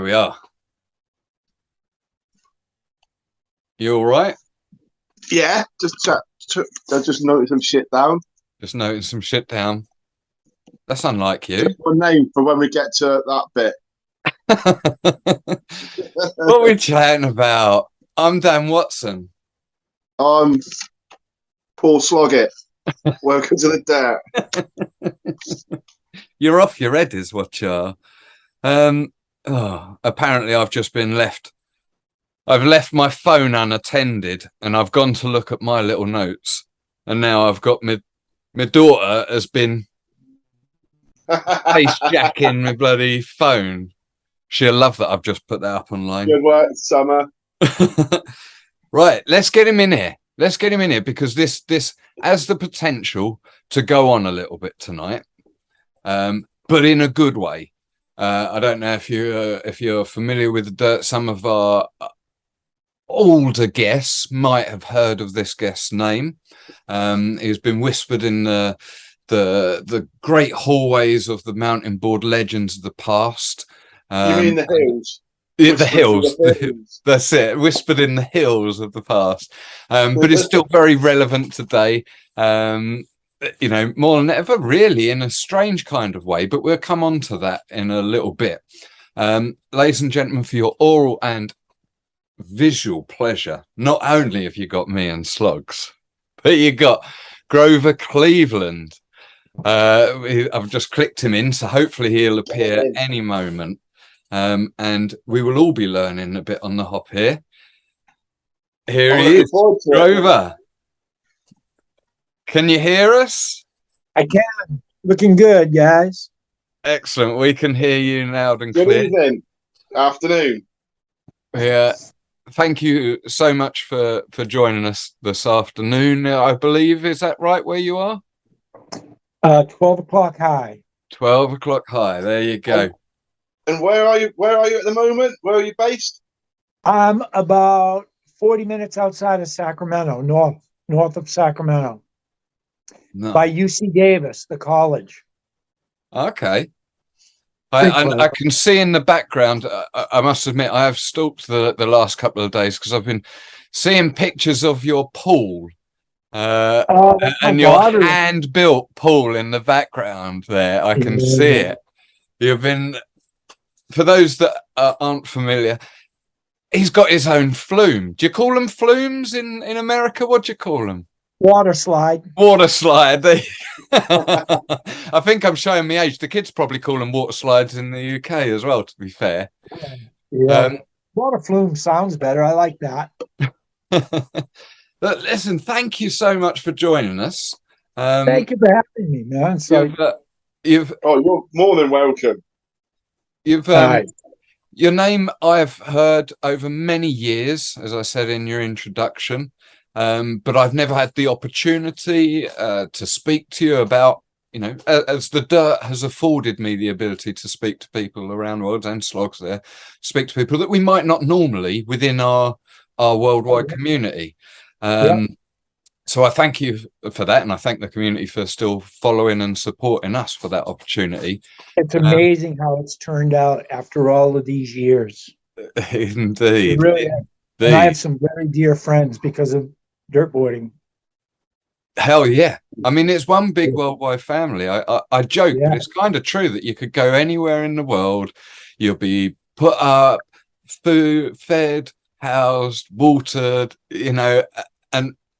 There we are. You all right? Yeah, I just noted some shit down. Just noting some shit down. That's unlike you. Just one name for when we get to that bit. What are we chatting about? I'm Dan Watson. Paul Sloggett. Welcome to the dirt. You're off your head is what you are. Apparently I've just been left. I've left my phone unattended and I've gone to look at my little notes. And now I've got my daughter has been face jacking my bloody phone. She'll love that I've just put that up online. Good work, Summer. Right, let's get him in here. Let's get him in here because this has the potential to go on a little bit tonight, but in a good way. I don't know if you're familiar with the dirt. Some of our older guests might have heard of this guest's name. He's been whispered in the great hallways of the Mountainboard legends of the past. You mean the hills? The hills. That's it. Whispered in the hills of the past. But it's still very relevant today. More than ever, really, in a strange kind of way. But we'll come on to that in a little bit. Ladies and gentlemen, for your oral and visual pleasure, not only have you got me and Sloggs, but you got Grover Cleveland. I've just clicked him in, so hopefully he'll appear any moment. And we will all be learning a bit on the hop here. Here he is, Grover. Can you hear us? I can. Looking good, guys. Excellent. We can hear you loud and clear. Good evening. Afternoon. Yeah. Thank you so much for joining us this afternoon. I believe, is that right where you are? 12 o'clock high. 12 o'clock high. There you go. And where are you? Where are you at the moment? Where are you based? I'm about 40 minutes outside of Sacramento, north of Sacramento, by UC Davis, the college. Okay. I can see in the background. I must admit, I have stalked the last couple of days because I've been seeing pictures of your pool and your hand-built pool in the background. There, I can see it. You've been. For those that aren't familiar, he's got his own flume. Do you call them flumes in America? What do you call them? Water slide. Water slide. I think I'm showing my age. The kids probably call them water slides in the UK as well, to be fair. Yeah. Water flume sounds better. I like that. But listen, thank you so much for joining us. Thank you for having me, man. You're more than welcome. Your name I've heard over many years, as I said in your introduction, but I've never had the opportunity to speak to you about, as the dirt has afforded me the ability to speak to people around the world, and Sloggs there, speak to people that we might not normally within our worldwide community. So I thank you for that, and I thank the community for still following and supporting us for that opportunity. It's amazing how it's turned out after all of these years. Indeed. Really, and I have some very dear friends because of dirtboarding. Hell yeah. I mean, it's one big worldwide family. I joke, but it's kind of true that you could go anywhere in the world. You'll be put up, food, fed, housed, watered,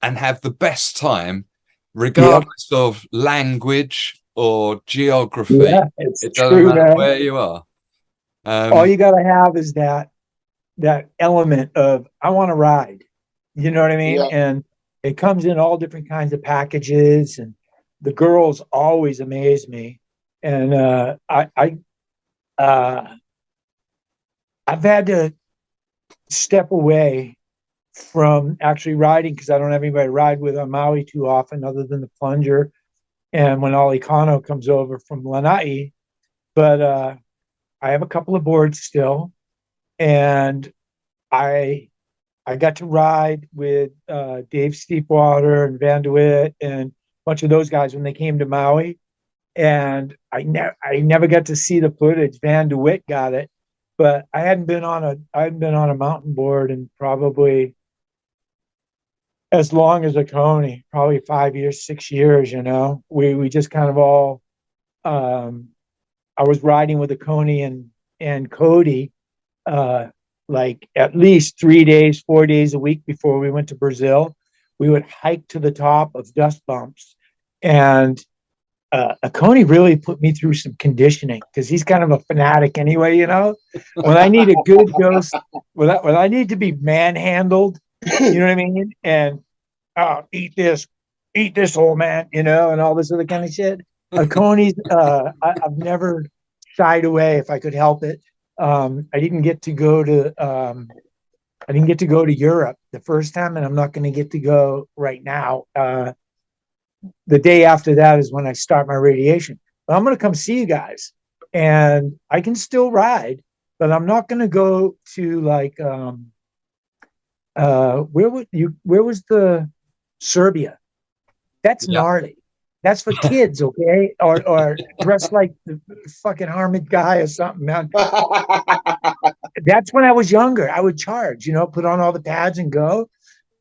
and have the best time, regardless of language or geography. Yeah, it doesn't matter where you are. All you got to have is that element of, I want to ride. You know what I mean? Yeah. And it comes in all different kinds of packages, and the girls always amaze me. And I've had to step away from actually riding because I don't have anybody to ride with on Maui too often other than the plunger and when Ollie Kano comes over from Lanai. But I have a couple of boards still, and I got to ride with Dave Steepwater and Van DeWitt and a bunch of those guys when they came to Maui, and I never got to see the footage. Van DeWitt got it, but I hadn't been on a mountain board in probably as long as a Coney, probably 5 years, 6 years, we just kind of all, um, I was riding with a Coney and Cody, uh, like at least 3 days, 4 days a week before we went to Brazil. We would hike to the top of dust bumps, and a Coney really put me through some conditioning because he's kind of a fanatic anyway. When I need a good dose, when I need to be manhandled, you know what I mean, and eat this, old man, and all this other kind of shit. A Coney's, I've never shied away if I could help it. I didn't get to go to Europe the first time, and I'm not going to get to go right now. The day after that is when I start my radiation. But I'm going to come see you guys, and I can still ride, but I'm not going to go to like where was the Serbia? That's Yeah. gnarly. That's for kids, okay? Or dress like the fucking hermit guy or something, man. That's when I was younger. I would charge, put on all the pads and go.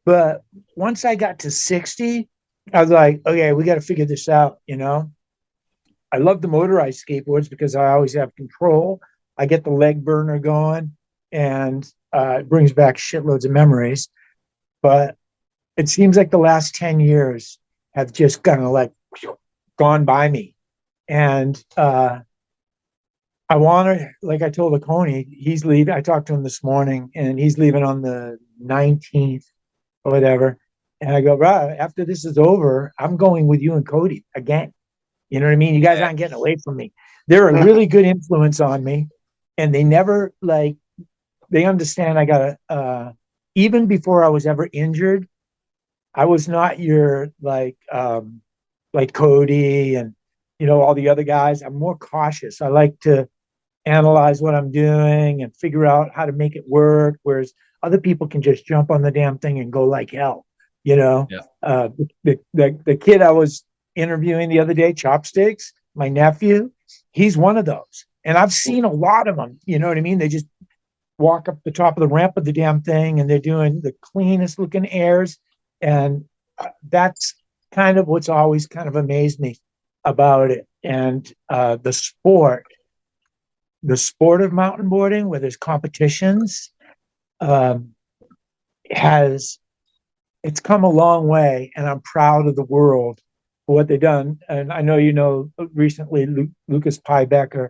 But once I got to 60, I was like, okay, we got to figure this out. I love the motorized skateboards because I always have control. I get the leg burner going, and it brings back shitloads of memories. But it seems like the last 10 years have just kind of like gone by me. And I want to, like I told Coney, he's leaving. I talked to him this morning, and he's leaving on the 19th or whatever. And I go, bro, after this is over, I'm going with you and Cody again. You know what I mean? You guys aren't getting away from me. They're a really good influence on me. And they never they understand I got even before I was ever injured, I was not your like Cody and, all the other guys. I'm more cautious. I like to analyze what I'm doing and figure out how to make it work. Whereas other people can just jump on the damn thing and go like hell. Yeah. The kid I was interviewing the other day, Chopsticks, my nephew, he's one of those. And I've seen a lot of them. You know what I mean? They just walk up the top of the ramp of the damn thing, and they're doing the cleanest looking airs. And that's kind of what's always kind of amazed me about it. And the sport of mountain boarding, where there's competitions, it's come a long way, and I'm proud of the world for what they've done. And I know, recently Lucas Pybecker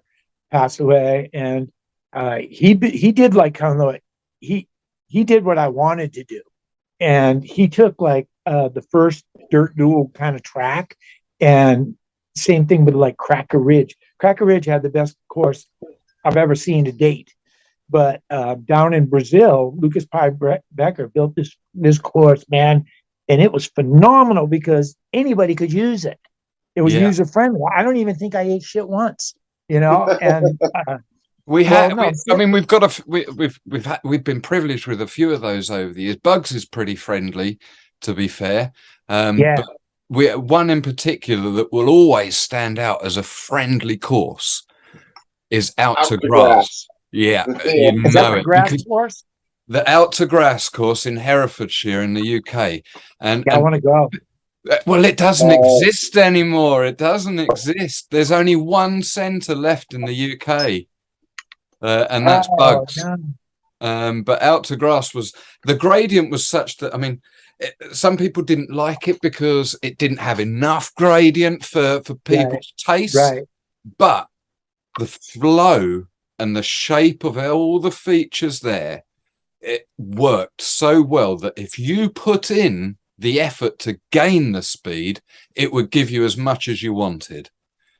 passed away, and he did like kind of like he did what I wanted to do, and he took like the first dirt dual kind of track, and same thing with like Cracker Ridge. Cracker Ridge had the best course I've ever seen to date. But down in Brazil, Lucas Becker built this course, man, and it was phenomenal because anybody could use it. It was user friendly. I don't even think I ate shit once, And I mean, we've been privileged with a few of those over the years. Bugs is pretty friendly, to be fair. But one in particular that will always stand out as a friendly course is Out to Grass. Yeah, is that the grass course? The Out to Grass course in Herefordshire in the UK. And I want to go. Well, it doesn't exist anymore. It doesn't exist. There's only one centre left in the UK, and that's Bugs. No. But Out to Grass the gradient was such that, I mean, some people didn't like it because it didn't have enough gradient for people's taste. Right. But the flow and the shape of all the features there, it worked so well that if you put in the effort to gain the speed, it would give you as much as you wanted.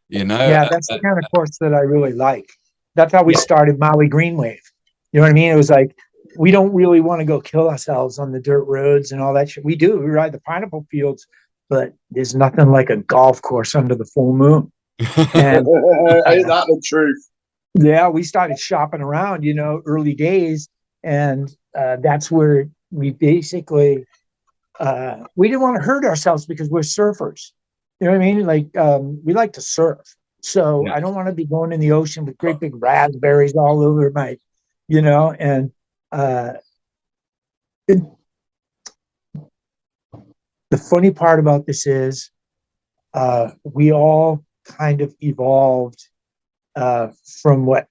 Yeah, that's the kind of course that I really like. That's how we started Maui Green Wave. You know what I mean? It was like, we don't really want to go kill ourselves on the dirt roads and all that shit. We ride the pineapple fields, but there's nothing like a golf course under the full moon. And ain't that the truth? Yeah, we started shopping around, early days, and that's where we basically we didn't want to hurt ourselves because we're surfers. You know what I mean? Like we like to surf, so I don't want to be going in the ocean with great big raspberries all over my and uh, it, the funny part about this is we all kind of evolved from what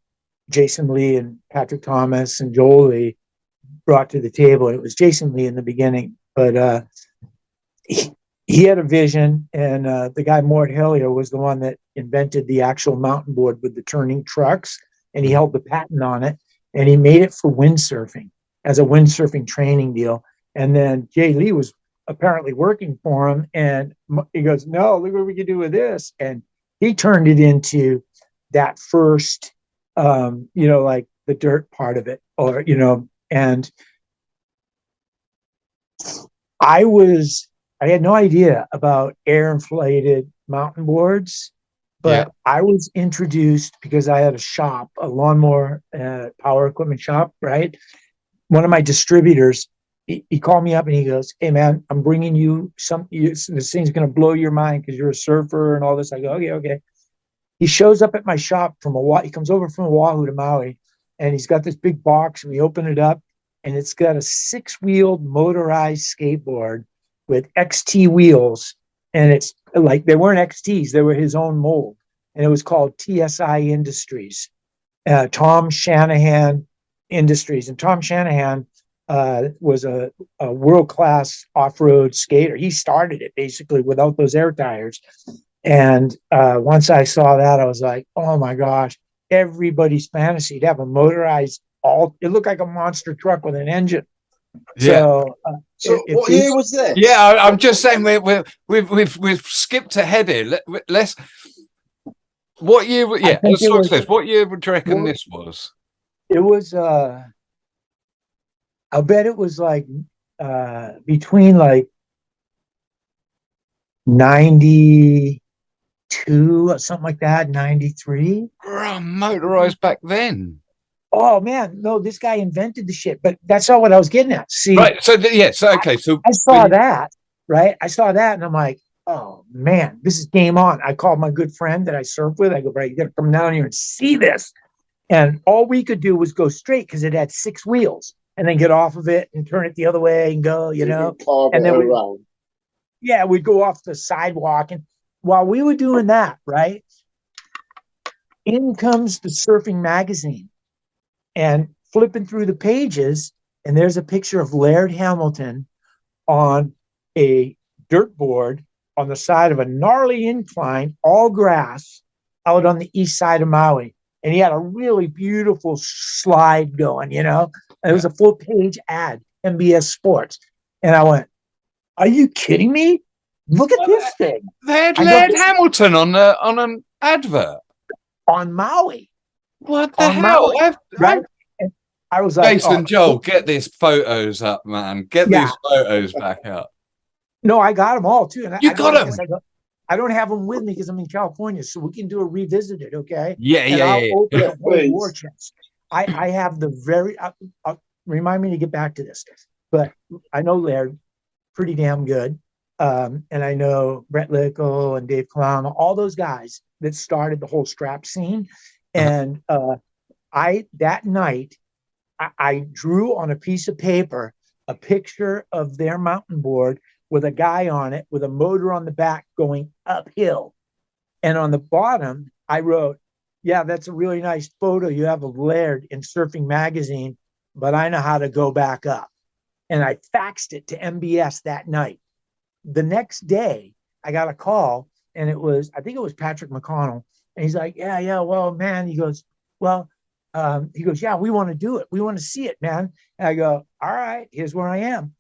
Jason Lee and Patrick Thomas and Joel Lee brought to the table. It was Jason Lee in the beginning, but he had a vision, and the guy Mort Hillier was the one that invented the actual mountain board with the turning trucks, and he held the patent on it, and he made it for windsurfing as a windsurfing training deal. And then Jay Lee was apparently working for him, and he goes, "No, look what we can do with this," and he turned it into that first, like the dirt part of it, and I had no idea about air inflated mountain boards, Yeah. but I was introduced because I had a shop, a lawnmower power equipment shop, right? One of my distributors, he called me up and he goes, "Hey man, I'm bringing you this thing's going to blow your mind because you're a surfer and all this." I go, "Okay, okay." He shows up at my shop he comes over from Oahu to Maui, and he's got this big box, and we open it up, and it's got a 6-wheeled motorized skateboard with XT wheels, and it's like they weren't XTs, they were his own mold, and it was called TSI Industries, Tom Shanahan Industries, and Tom Shanahan was a world-class off-road skater. He started it basically without those air tires, and once I saw that, I was like, "Oh my gosh!" Everybody's fantasy to have a motorized it looked like a monster truck with an engine. Yeah. So what year was this? Yeah, I'm just saying we've skipped ahead here. Let's. What year? Yeah, let's talk this. What year would you reckon this was? It was. I'll bet it was like between like 92 or something like that, 93. Motorized back then. Oh man, no, this guy invented the shit, but that's not what I was getting at. See, right. So okay. So I saw that, right? I saw that, and I'm like, "Oh man, this is game on." I called my good friend that I surf with. I go, "Bro, you got to come down here and see this." And all we could do was go straight because it had 6 wheels, and then get off of it and turn it the other way and go, and then we'd go off the sidewalk. And while we were doing that, right, in comes the surfing magazine, and flipping through the pages, and there's a picture of Laird Hamilton on a dirt board on the side of a gnarly incline, all grass, out on the east side of Maui. And he had a really beautiful slide going, It was a full-page ad, MBS Sports. And I went, "Are you kidding me? Look at this thing." They had Laird Hamilton on an advert on Maui. What the hell? Right? And I was like, Jason, Joel, get these photos up, man. Get these photos back up. No, I got them all too. And you got them. I don't have them with me because I'm in California, so we can do a revisited, okay? Yeah. I'll open the whole war chest. I have the very. Remind me to get back to this, but I know Laird pretty damn good, and I know Brett Lickle and Dave Kalama, all those guys that started the whole strap scene, and that night I drew on a piece of paper a picture of their mountain board with a guy on it with a motor on the back going uphill. And on the bottom, I wrote, "Yeah, that's a really nice photo you have of Laird in Surfing Magazine, but I know how to go back up." And I faxed it to MBS that night. The next day, I got a call, and I think it was Patrick McConnell. And he's like, yeah, well, man, he goes, "Yeah, we want to do it. We want to see it, man." And I go, "All right, here's where I am."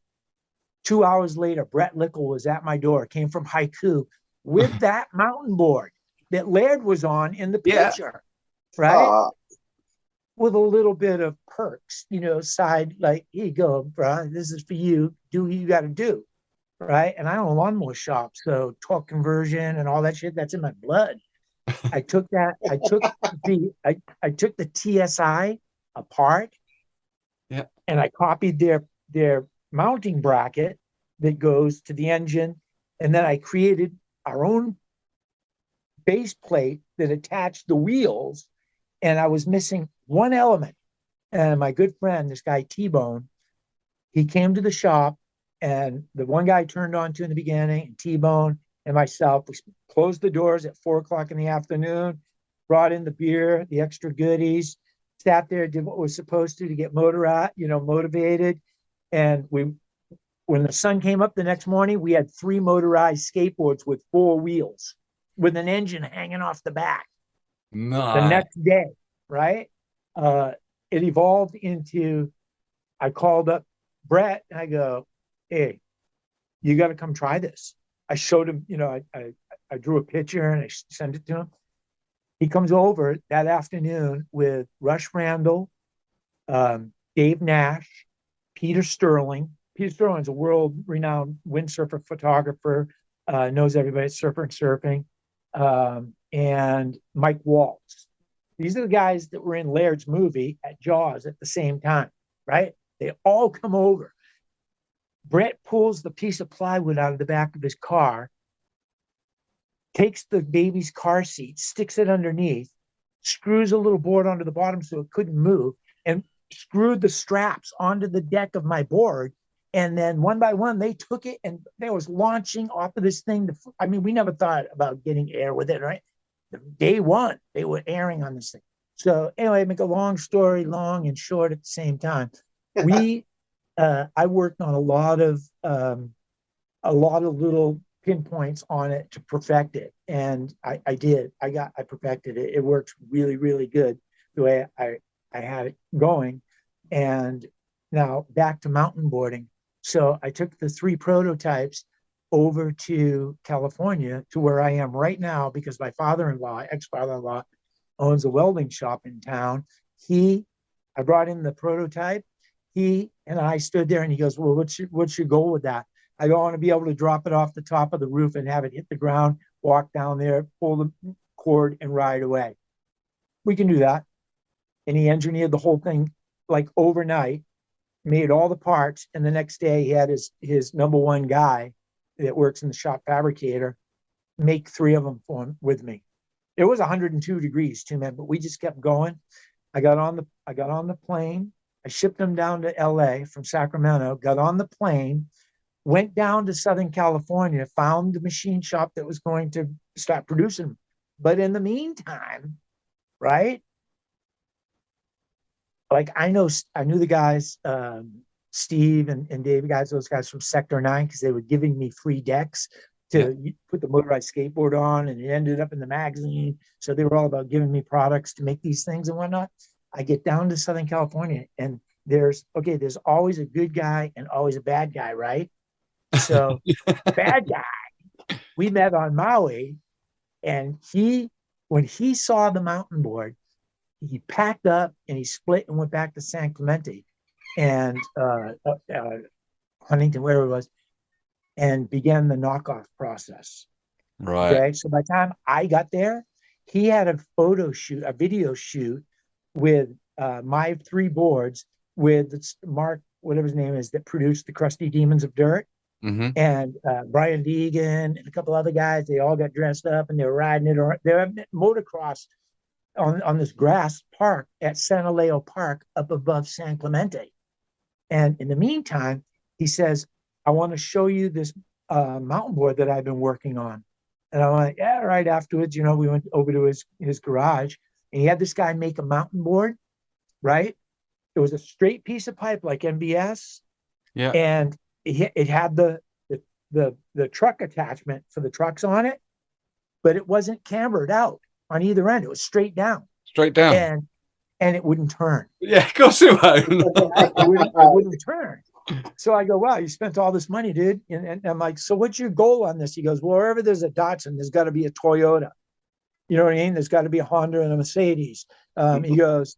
2 hours later, Brett Lickle was at my door, came from Haiku with that mountain board that Laird was on in the picture, right? With a little bit of perks, side, like, "Here you go, bro. This is for you. Do what you got to do," right? And I own a lawnmower shop, so torque conversion and all that shit, that's in my blood. I took the TSI apart, and I copied their mounting bracket that goes to the engine, and then I created our own base plate that attached the wheels, and I was missing one element. And my good friend, this guy T-Bone, he came to the shop, and the one guy I turned on to in the beginning, and T-Bone and myself, we closed the doors at 4 o'clock in the afternoon, brought in the beer, the extra goodies, sat there, did what was supposed to get motivated. And when the sun came up the next morning, we had 3 motorized skateboards with 4 wheels with an engine hanging off the back the Nice. next day, right? Uh, it evolved into, I called up Brett and I go, hey, you got to come try this. I showed him, I drew a picture and I sent it to him. He comes over that afternoon with Rush Randall, Dave Nash, Peter Sterling. Peter Sterling is a world-renowned windsurfer photographer, knows everybody at Surfer and Surfing, and Mike Waltz. These are the guys that were in Laird's movie at Jaws at the same time, right? They all come over. Brett pulls the piece of plywood out of the back of his car, takes the baby's car seat, sticks it underneath, screws a little board onto the bottom so it couldn't move, and screwed the straps onto the deck of my board. And then one by one, they took it and they was launching off of this thing. We never thought about getting air with it, right? Day one, they were airing on this thing. So anyway, make a long story long and short at the same time. I worked on a lot of little pinpoints on it to perfect it, and I did. I perfected it. It works really, really good the way I had it going. And now back to mountain boarding. So I took the 3 prototypes over to California, to where I am right now, because my father-in-law, ex-father-in-law, owns a welding shop in town. I brought in the prototype. He and I stood there, and he goes, well, what's your goal with that? I go, I want to be able to drop it off the top of the roof and have it hit the ground, walk down there, pull the cord, and ride away. We can do that. And he engineered the whole thing like overnight, made all the parts, and the next day he had his number one guy that works in the shop, fabricator, make 3 of them for him with me. It was 102 degrees too, man, but we just kept going. I got on the plane. I shipped them down to LA from Sacramento, got on the plane, went down to Southern California, found the machine shop that was going to start producing them. But in the meantime, right? Like I knew the guys, Steve and Dave, those guys from Sector 9, because they were giving me free decks to put the motorized skateboard on, and it ended up in the magazine. So they were all about giving me products to make these things and whatnot. I get down to Southern California, and there's always a good guy and always a bad guy, right? So bad guy, we met on Maui, and when he saw the mountain board, he packed up and he split and went back to San Clemente and Huntington, wherever it was, and began the knockoff process. Right. Okay. So by the time I got there, he had a video shoot with my 3 boards with Mark, whatever his name is, that produced the Crusty Demons of Dirt. Mm-hmm. And Brian Deegan and a couple other guys, they all got dressed up and they were riding it. Or they were motocross on this grass park at Santa Leo Park up above San Clemente. And in the meantime, he says, I want to show you this mountain board that I've been working on. And I'm like, yeah, right. Afterwards, we went over to his garage, and he had this guy make a mountain board, right? It was a straight piece of pipe like MBS. Yeah. And it had the truck attachment for the trucks on it, but it wasn't cambered out on either end. It was straight down. Straight down. And it wouldn't turn. Yeah, of course it won't. it wouldn't turn. So I go, wow, you spent all this money, dude. And I'm like, so what's your goal on this? He goes, well, wherever there's a Datsun, there's got to be a Toyota. You know what I mean? There's got to be a Honda and a Mercedes. He goes,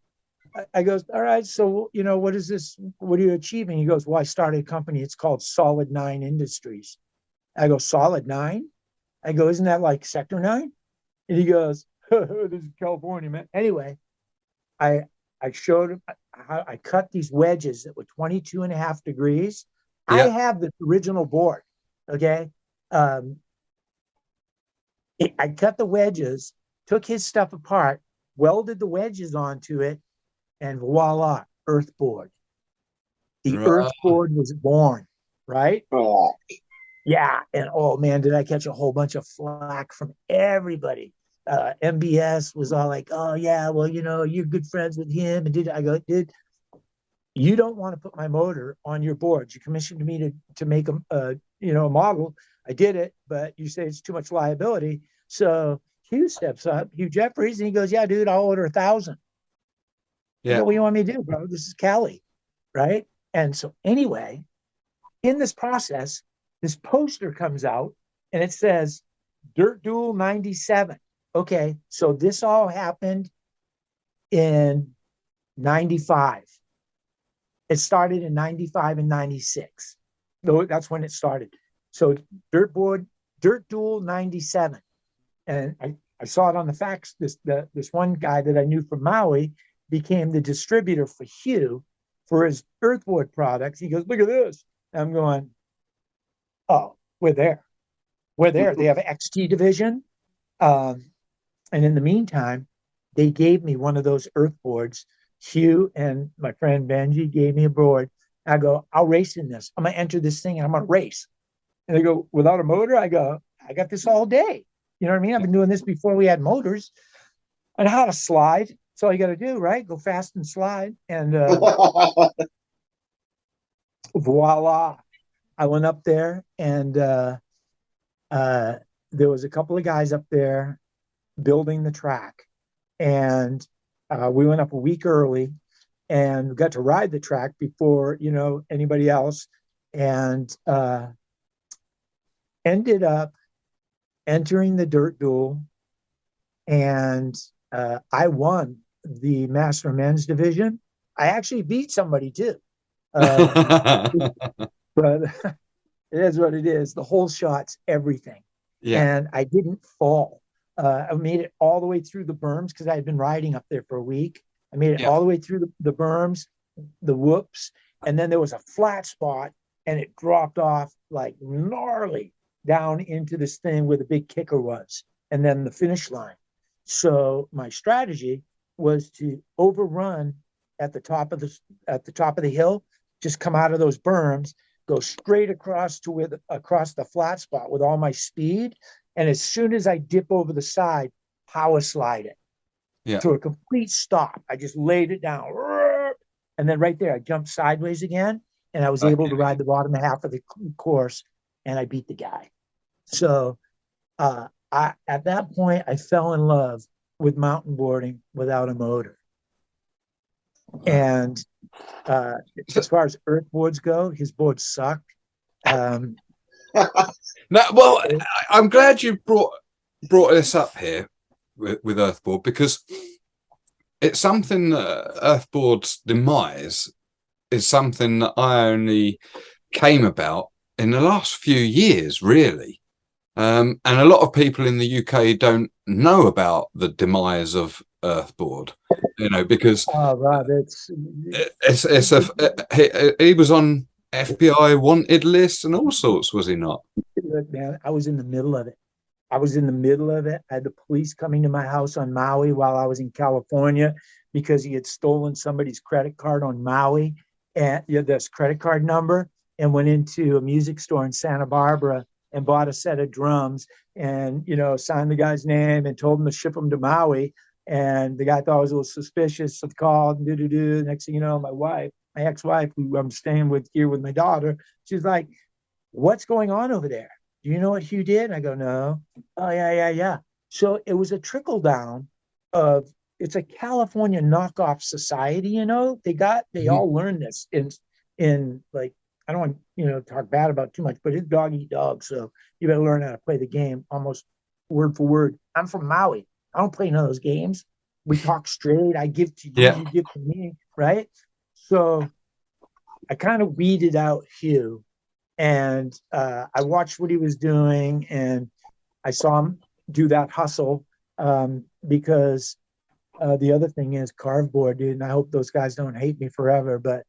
I goes, all right, so, what is this? What are you achieving? He goes, well, I started a company. It's called Solid 9 Industries. I go, Solid 9? I go, isn't that like Sector 9? And he goes, this is California, man. Anyway, I showed him how I cut these wedges that were 22.5 degrees. Yeah. I have the original board. Okay. I cut the wedges, took his stuff apart, welded the wedges onto it, and voila, earth board. The earth Right. board was born, right? Oh, Yeah. And oh man, did I catch a whole bunch of flack from everybody. MBS was all like, oh yeah, well, you're good friends with him. And I go, dude, you don't want to put my motor on your board. You commissioned me to make a model. I did it, but you say it's too much liability. So Hugh steps up, Hugh Jeffries, and he goes, yeah, dude, I'll order 1,000. I Yeah. go, what do you want me to do, bro? This is Cali, right? And so anyway, in this process, this poster comes out and it says Dirt Duel 97. Okay, so this all happened in 95. It started in 95 and 96. No, that's when it started. So Dirt Duel 97. And I saw it on the facts. This one guy that I knew from Maui became the distributor for Hugh for his earthboard products. He goes, look at this. And I'm going, oh, we're there. We're there. They have an XT division. And in the meantime, they gave me one of those earth boards. Hugh and my friend Benji gave me a board. I go, I'll race in this. I'm going to enter this thing and I'm going to race. And they go, without a motor? I go, I got this all day. You know what I mean? I've been doing this before we had motors. I know how to slide. That's all you got to do, right? Go fast and slide. And voila. I went up there and there was a couple of guys up there building the track. And we went up a week early and got to ride the track before, anybody else. And ended up entering the dirt duel. And I won the master men's division. I actually beat somebody too. But it is what it is. The whole shot's everything. Yeah. And I didn't fall. I made it all the way through the berms because I had been riding up there for a week. I made it Yeah. all the way through the berms, the whoops, and then there was a flat spot and it dropped off like gnarly down into this thing where the big kicker was, and then the finish line. So my strategy was to overrun at the top of the hill, just come out of those berms, go straight across the flat spot with all my speed, and as soon as I dip over the side, power slide it Yeah. to a complete stop. I just laid it down, and then right there, I jumped sideways again, and I was able to ride the bottom half of the course, and I beat the guy. So at that point, I fell in love with mountain boarding without a motor. And as far as earth boards go, his boards sucked. No, well, I'm glad you brought this up here with Earthboard, because it's something that Earthboard's demise is something that I only came about in the last few years, really. And a lot of people in the UK don't know about the demise of Earthboard, because Rob, he was on FBI wanted lists and all sorts, was he not? look, man, I was in the middle of it. I had the police coming to my house on Maui while I was in California because he had stolen somebody's credit card on Maui and this credit card number, and went into a music store in Santa Barbara and bought a set of drums and, signed the guy's name and told him to ship them to Maui. And the guy thought I was a little suspicious, so called and do. Next thing you know, my ex-wife, who I'm staying with here with my daughter, she's like, what's going on over there? Do you know what Hugh did? And I go, no. Oh, yeah. So it was a trickle down of, it's a California knockoff society, they all learned this in like, I don't want, to talk bad about too much, but it's dog eat dog. So you better learn how to play the game almost word for word. I'm from Maui. I don't play none of those games. We talk straight. I give to you, you give to me, right? So I kind of weeded out Hugh, and I watched what he was doing, and I saw him do that hustle because the other thing is carve board, dude. And I hope those guys don't hate me forever, but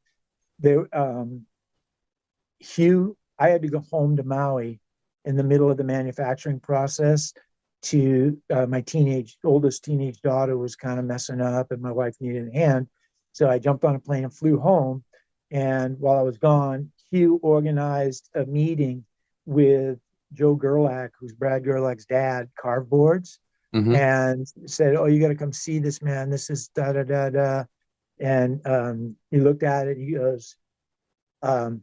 Hugh, I had to go home to Maui in the middle of the manufacturing process to my oldest teenage daughter was kind of messing up and my wife needed a hand. So I jumped on a plane and flew home. And while I was gone, Hugh organized a meeting with Joe Gerlach, who's Brad Gerlach's dad, carve boards, Hmm. and said, "Oh, you got to come see this, man. This is da da da da." And he looked at it. He goes, um,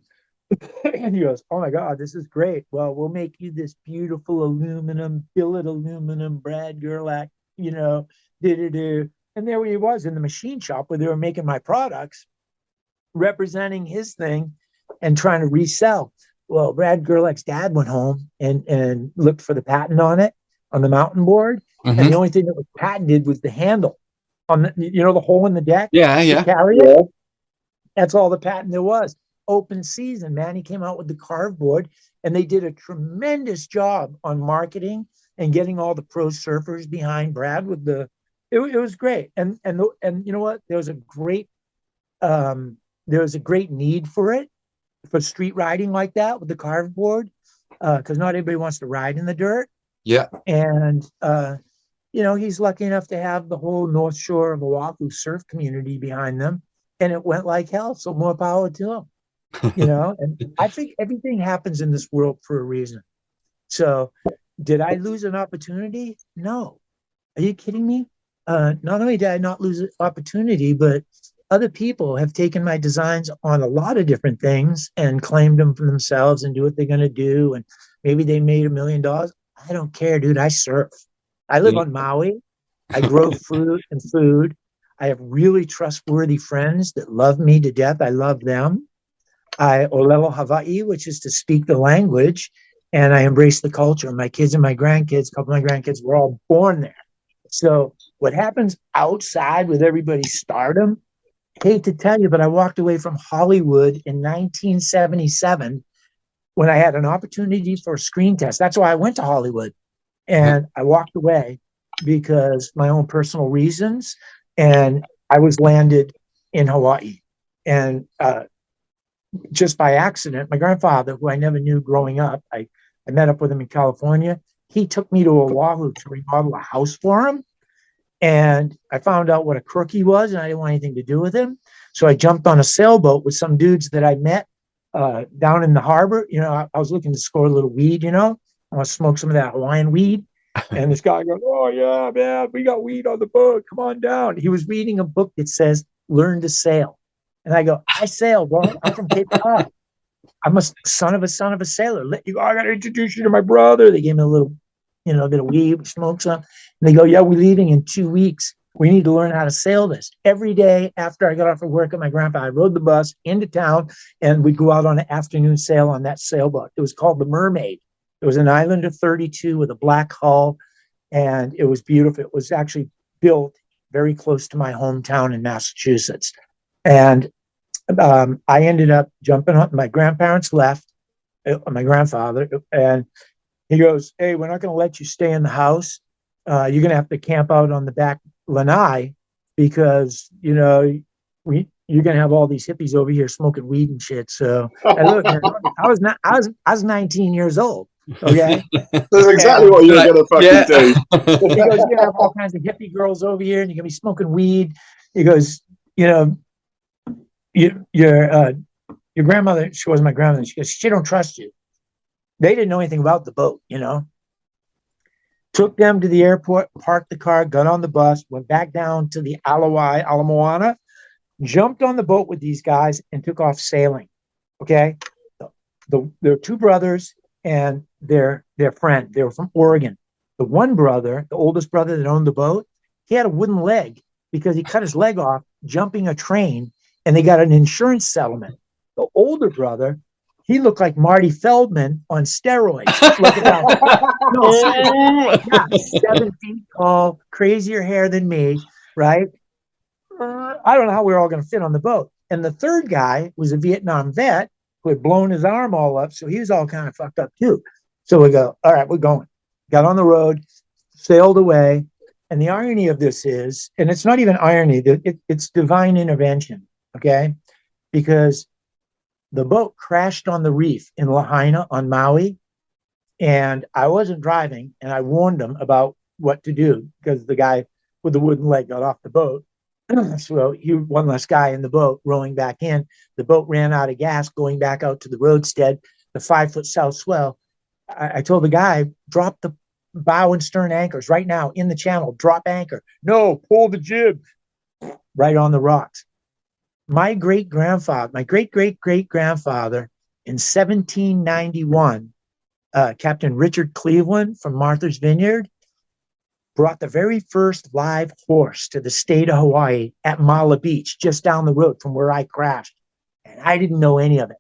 and he goes, "Oh my God, this is great. Well, we'll make you this beautiful aluminum, billet aluminum, Brad Gerlach, you know, do." And there he was in the machine shop where they were making my products, representing his thing and trying to resell. Well, Brad Gerlach's dad went home and looked for the patent on it on the Mountainboard, and Hmm. the only thing that was patented was the handle on the, the hole in the deck Yeah, to yeah. carry it. That's all the patent there was. Open season, man. He came out with the carve board, and they did a tremendous job on marketing and getting all the pro surfers behind Brad with the. It was great, and you know what? Um, there was a great need for it for street riding like that with the carve board, because not everybody wants to ride in the dirt. Yeah. And he's lucky enough to have the whole North Shore of Oahu surf community behind them, and it went like hell. So more power to him. And I think everything happens in this world for a reason. So did I lose an opportunity? No. Are you kidding me? Not only did I not lose an opportunity, but other people have taken my designs on a lot of different things and claimed them for themselves and do what they're going to do. And maybe they made $1 million. I don't care, dude. I surf. I live on Maui. I grow fruit and food. I have really trustworthy friends that love me to death. I love them. I olelo Hawaii, which is to speak the language, and I embrace the culture. My kids and my grandkids, a couple of my grandkids were all born there. So what happens outside with everybody's stardom, hate to tell you, but I walked away from Hollywood in 1977 when I had an opportunity for a screen test. That's why I went to Hollywood. And I walked away because my own personal reasons. And I was landed in Hawaii. And just by accident, my grandfather, who I never knew growing up, I met up with him in California. He took me to Oahu to remodel a house for him. And I found out what a crook he was, and I didn't want anything to do with him. So I jumped on a sailboat with some dudes that I met down in the harbor. I was looking to score a little weed, I want to smoke some of that Hawaiian weed. And this guy goes, "Oh, yeah, man, we got weed on the boat. Come on down." He was reading a book that says, "Learn to Sail." And I go, "I sail, bro. I'm from Cape Cod. I'm a son of a sailor. I got to introduce you to my brother." They gave me a little, a bit of weed, smoke some. And they go, "Yeah, we're leaving in 2 weeks. We need to learn how to sail this." Every day after I got off of work at my grandpa, I rode the bus into town and we'd go out on an afternoon sail on that sailboat. It was called the Mermaid. It was an island of 32 with a black hull, and it was beautiful. It was actually built very close to my hometown in Massachusetts. And I ended up jumping on. My grandparents left, my grandfather, and he goes, "Hey, we're not going to let you stay in the house. You're going to have to camp out on the back lanai because you're going to have all these hippies over here smoking weed and shit." So, and look, man, I was 19 years old. Okay, That's exactly what you were going to fucking do. He goes, "You're going to have all kinds of hippie girls over here, and you're going to be smoking weed." He goes, your grandmother, she wasn't my grandmother. She goes, "She don't trust you." They didn't know anything about the boat, Took them to the airport, parked the car, got on the bus, went back down to the Ala Moana, jumped on the boat with these guys, and took off sailing. Okay, there were two brothers and their friend. They were from Oregon. The one brother, the oldest brother that owned the boat, he had a wooden leg because he cut his leg off jumping a train, and they got an insurance settlement. The older brother, he looked like Marty Feldman on steroids. Look at that. No, yeah, 7 feet tall, crazier hair than me, right? I don't know how we were all going to fit on the boat. And the third guy was a Vietnam vet who had blown his arm all up, so he was all kind of fucked up too. So we go, all right, we're going. Got on the road, sailed away. And the irony of this is, and it's not even irony, it's divine intervention, okay? Because the boat crashed on the reef in Lahaina on Maui, and I wasn't driving, and I warned them about what to do because the guy with the wooden leg got off the boat. So you one less guy in the boat rowing back in. The boat ran out of gas going back out to the roadstead, the 5 foot south swell. I told the guy, drop the bow and stern anchors right now in the channel, drop anchor. No, pull the jib right on the rocks. My great grandfather, my great great great grandfather in 1791, Captain Richard Cleveland from Martha's Vineyard, brought the very first live horse to the state of Hawaii at Mala Beach, just down the road from where I crashed. And I didn't know any of it.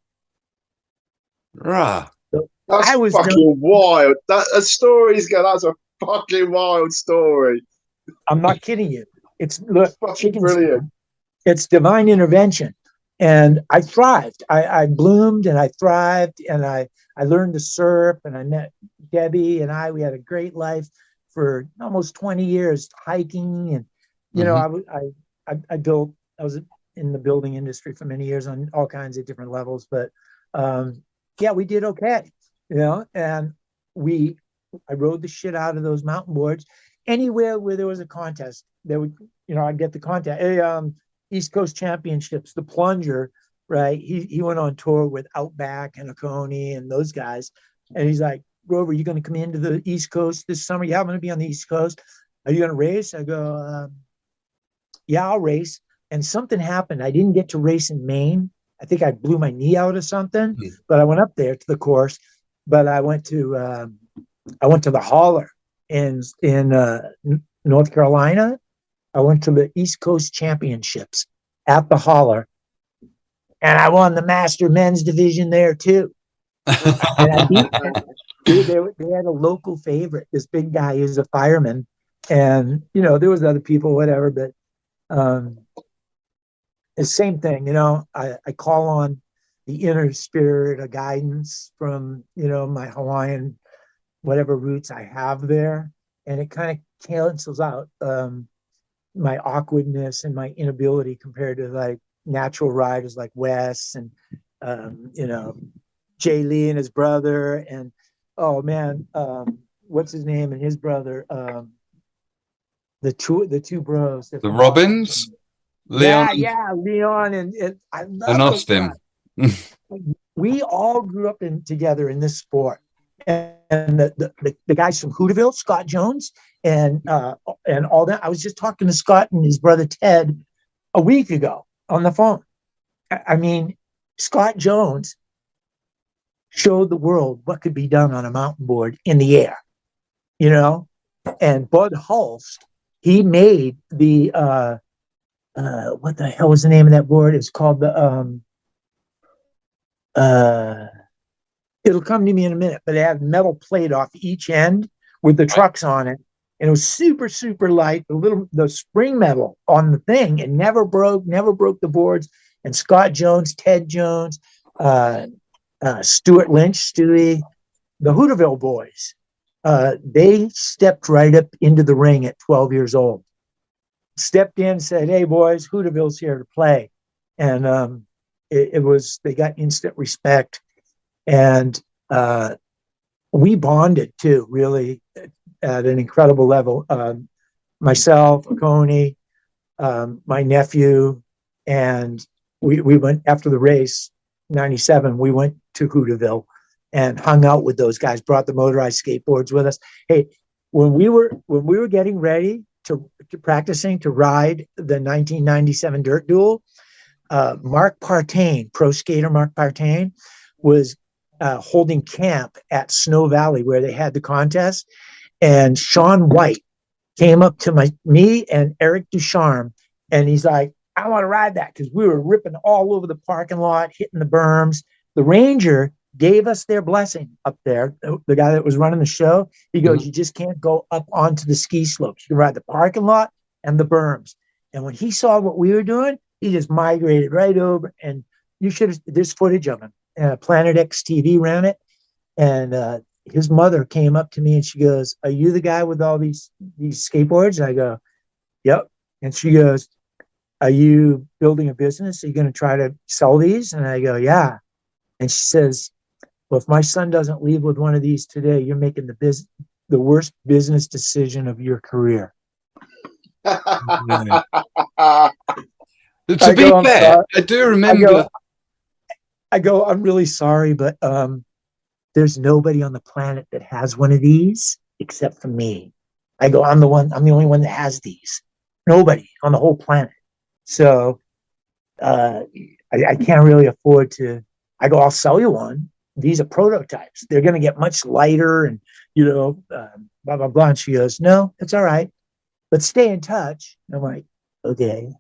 Rah. So That's I was fucking wild. That's a fucking wild story. I'm not kidding you. It's look, Fucking brilliant. It's divine intervention. And I thrived. I bloomed and I thrived and I learned to surf and I met Debbie and we had a great life for almost 20 years hiking. And, you know, I was in the building industry for many years on all kinds of different levels, but yeah, we did okay, you know, and I rode the shit out of those mountain boards anywhere where there was a contest. There would, you know, I'd get the contest. Hey, East Coast Championships, the plunger, right? He went on tour with Outback and Oconee and those guys. And he's like, Grover, you going to come into the East Coast this summer? Yeah, I'm going to be on the East Coast. Are you going to race? I go, yeah, I'll race. And something happened. I didn't get to race in Maine. I think I blew my knee out or something, but I went up there to the course. But I went to the hauler in North Carolina. I went to the East Coast Championships at the hauler, and I won the master men's division there too. And I beat they had a local favorite, this big guy who's a fireman, and you know there was other people, whatever, but the same thing. You know, I call on the inner spirit, a guidance from my Hawaiian whatever roots I have there, and it kind of cancels out my awkwardness and my inability compared to like natural riders like Wes and Jay Lee and his brother and what's his name and his brother, the two bros, the Robbins, Leon, Leon and I love and Austin. We all grew up together in this sport. And the guys from Hooterville, Scott Jones, and all that. I was just talking to Scott and his brother Ted a week ago on the phone. I mean, Scott Jones showed the world what could be done on a mountain board in the air, and Bud Hulst, he made the what the hell was the name of that board? It's called the it'll come to me in a minute, but it had metal plate off each end with the trucks on it. And it was super, super light. The spring metal on the thing, it never broke the boards. And Scott Jones, Ted Jones, Stuart Lynch, Stewie, the Hooterville boys, they stepped right up into the ring at 12 years old. Stepped in, said, "Hey boys, Hooterville's here to play." And they got instant respect. And we bonded too, really, at an incredible level. Myself, Oconee, my nephew, and we went after the race, 97, we went to Hooterville and hung out with those guys, brought the motorized skateboards with us. Hey, when we were getting ready to practicing to ride the 1997 Dirt Duel, Mark Partain, pro skater Mark Partain, was holding camp at Snow Valley where they had the contest, and Sean White came up to me and Eric Ducharme, and he's like, "I want to ride that," because we were ripping all over the parking lot, hitting the berms. The ranger gave us their blessing up there. The guy that was running the show, he goes, "You just can't go up onto the ski slopes. You can ride the parking lot and the berms." And when he saw what we were doing, he just migrated right over. And there's footage of him. Planet X TV ran it, and his mother came up to me and she goes, "Are you the guy with all these skateboards?" And I go, "Yep." And she goes, "Are you building a business? Are you going to try to sell these?" And I go, "Yeah." And she says, "Well, if my son doesn't leave with one of these today, you're making the worst business decision of your career." Yeah. I To be go, I'm fair, sorry. I do I remember. go, I'm really sorry, but there's nobody on the planet that has one of these except for me. I go, I'm the only one that has these. Nobody on the whole planet. So uh, I can't really afford to. I go, I'll sell you one. These are prototypes. They're going to get much lighter and, blah, blah, blah. And she goes, no, it's all right. But stay in touch. And I'm like, okay.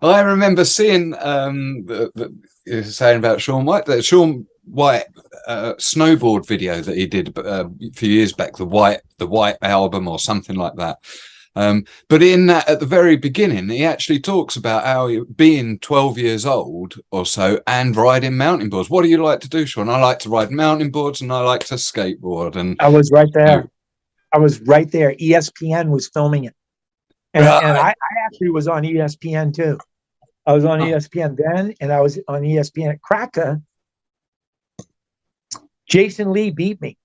I remember seeing you're saying about Sean White, that Sean White snowboard video that he did a few years back, the White album or something like that. But in that, at the very beginning, he actually talks about how he, being 12 years old or so and riding mountain boards. What do you like to do, Sean? I like to ride mountain boards and I like to skateboard. And I was right there. ESPN was filming it. And I actually was on ESPN too. I was on ESPN then, and I was on ESPN at Krakow. Jason Lee beat me.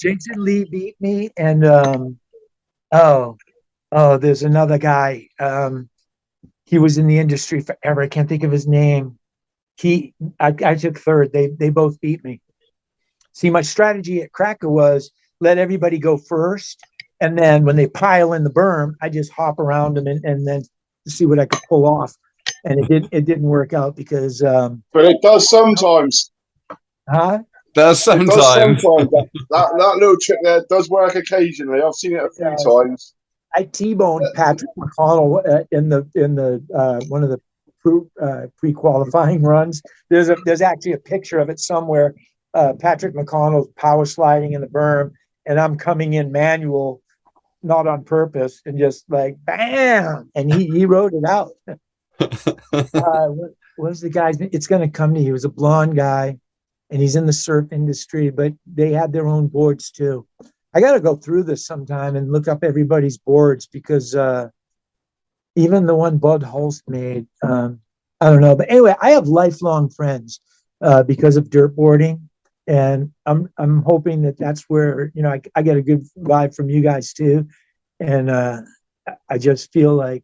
Jason Lee beat me, and there's another guy. He was in the industry forever. I can't think of his name. I took third. They both beat me. See, my strategy at Krakow was let everybody go first, and then when they pile in the berm, I just hop around them and then see what I could pull off. And it didn't work out because. But it does sometimes. Huh? Does sometimes. It does sometimes. That little trick there does work occasionally. I've seen it a few times. I T-boned Patrick McConnell in the one of the pre-qualifying runs. There's actually a picture of it somewhere. Patrick McConnell's power sliding in the berm, and I'm coming in manual, not on purpose, and just like bam, and he wrote it out. What was the guy's name? It's going to come to you. He was a blonde guy, and he's in the surf industry, but they had their own boards too. I got to go through this sometime and look up everybody's boards because even the one Bud Holst made, I don't know. But anyway, I have lifelong friends because of dirtboarding. And I'm hoping that that's where, I get a good vibe from you guys too. And I just feel like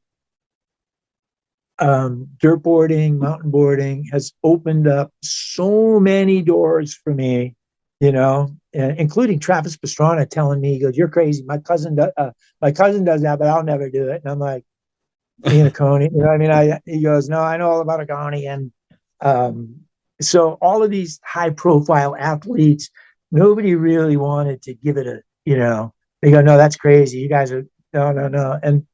dirtboarding, mountain boarding has opened up so many doors for me, including Travis Pastrana telling me, he goes, "You're crazy. My cousin does that, but I'll never do it." And I'm like, being a Coney, he goes, "No, I know all about a Coney." And so all of these high profile athletes, nobody really wanted to give it they go, "No, that's crazy. You guys are no." And,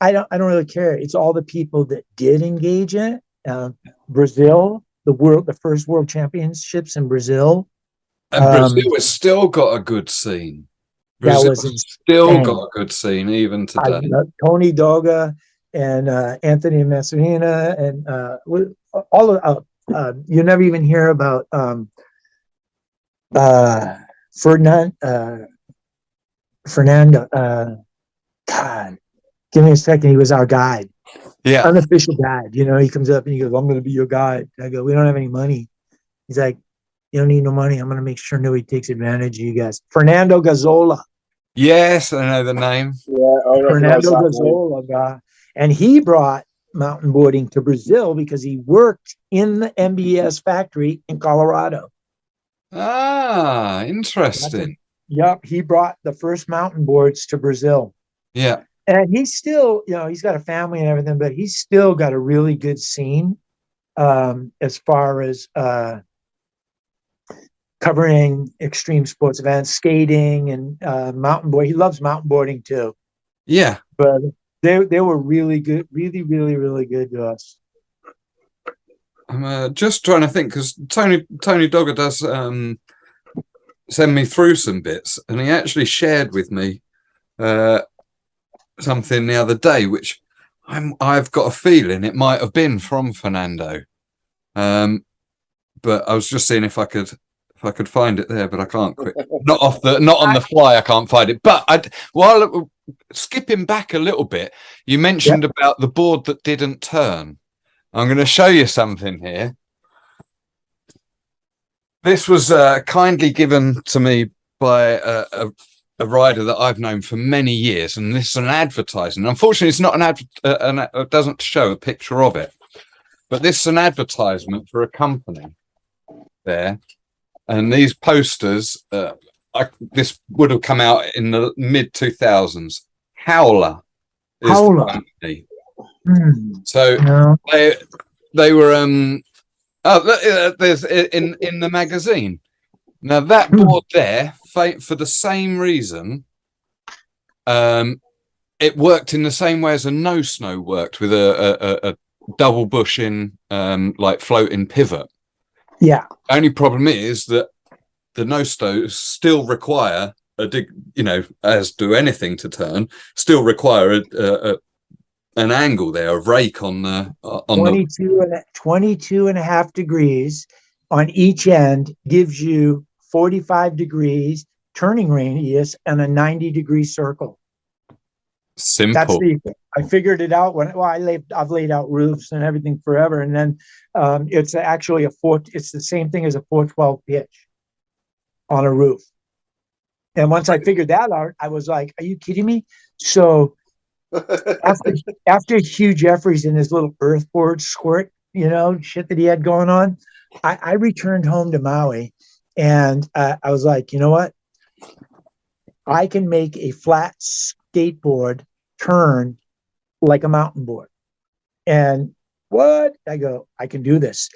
I don't really care. It's all the people that did engage in it. Brazil, the first world championships in Brazil. And Brazil has still got a good scene. Brazil's still got a good scene even today. Tony Doga and Anthony Messerina and all of you never even hear about Fernando. God, give me a second. He was our guide. Yeah. Unofficial guide. He comes up and he goes, "I'm going to be your guide." I go, "We don't have any money." He's like, "You don't need no money. I'm going to make sure nobody takes advantage of you guys." Fernando Gazzola. Yes, I know the name. Yeah, Fernando Gazzola guy. And he brought mountain boarding to Brazil because he worked in the MBS factory in Colorado. Ah, interesting. Yep, he brought the first mountain boards to Brazil. Yeah. And he's still, he's got a family and everything, but he's still got a really good scene as far as covering extreme sports events, skating and mountain board. He loves mountain boarding too. Yeah. But they were really good, really, really, really good to us. I'm just trying to think because Tony Dogger does send me through some bits, and he actually shared with me something the other day, which I've got a feeling it might have been from Fernando, but I was just seeing if I could find it there, but I can't quit. Not on the fly. I can't find it. But while skipping back a little bit, you mentioned about the board that didn't turn. I'm going to show you something here. This was kindly given to me by a rider that I've known for many years, and this is an advertising. Unfortunately, it's not it doesn't show a picture of it, but this is an advertisement for a company there. And these posters, this would have come out in the mid 2000s. Howler is the company. So No. they were there's in the magazine. Now that board there, for the same reason, it worked in the same way as a no snow worked, with a double bushing like floating pivot. Yeah. Only problem is that the no snows still require as do anything to turn, still require an angle there, a rake on the 22 and a half degrees on each end gives you 45 degrees turning radius and a 90-degree circle. Simple. I figured it out I've laid out roofs and everything forever, and then it's actually it's the same thing as a 412 pitch on a roof. And once I figured that out, I was like, are you kidding me? So after Hugh Jeffries and his little earthboard squirt, shit that he had going on, I returned home to Maui, and I was like, you know what? I can make a flat skateboard turn like a mountain board. And what? I go, I can do this.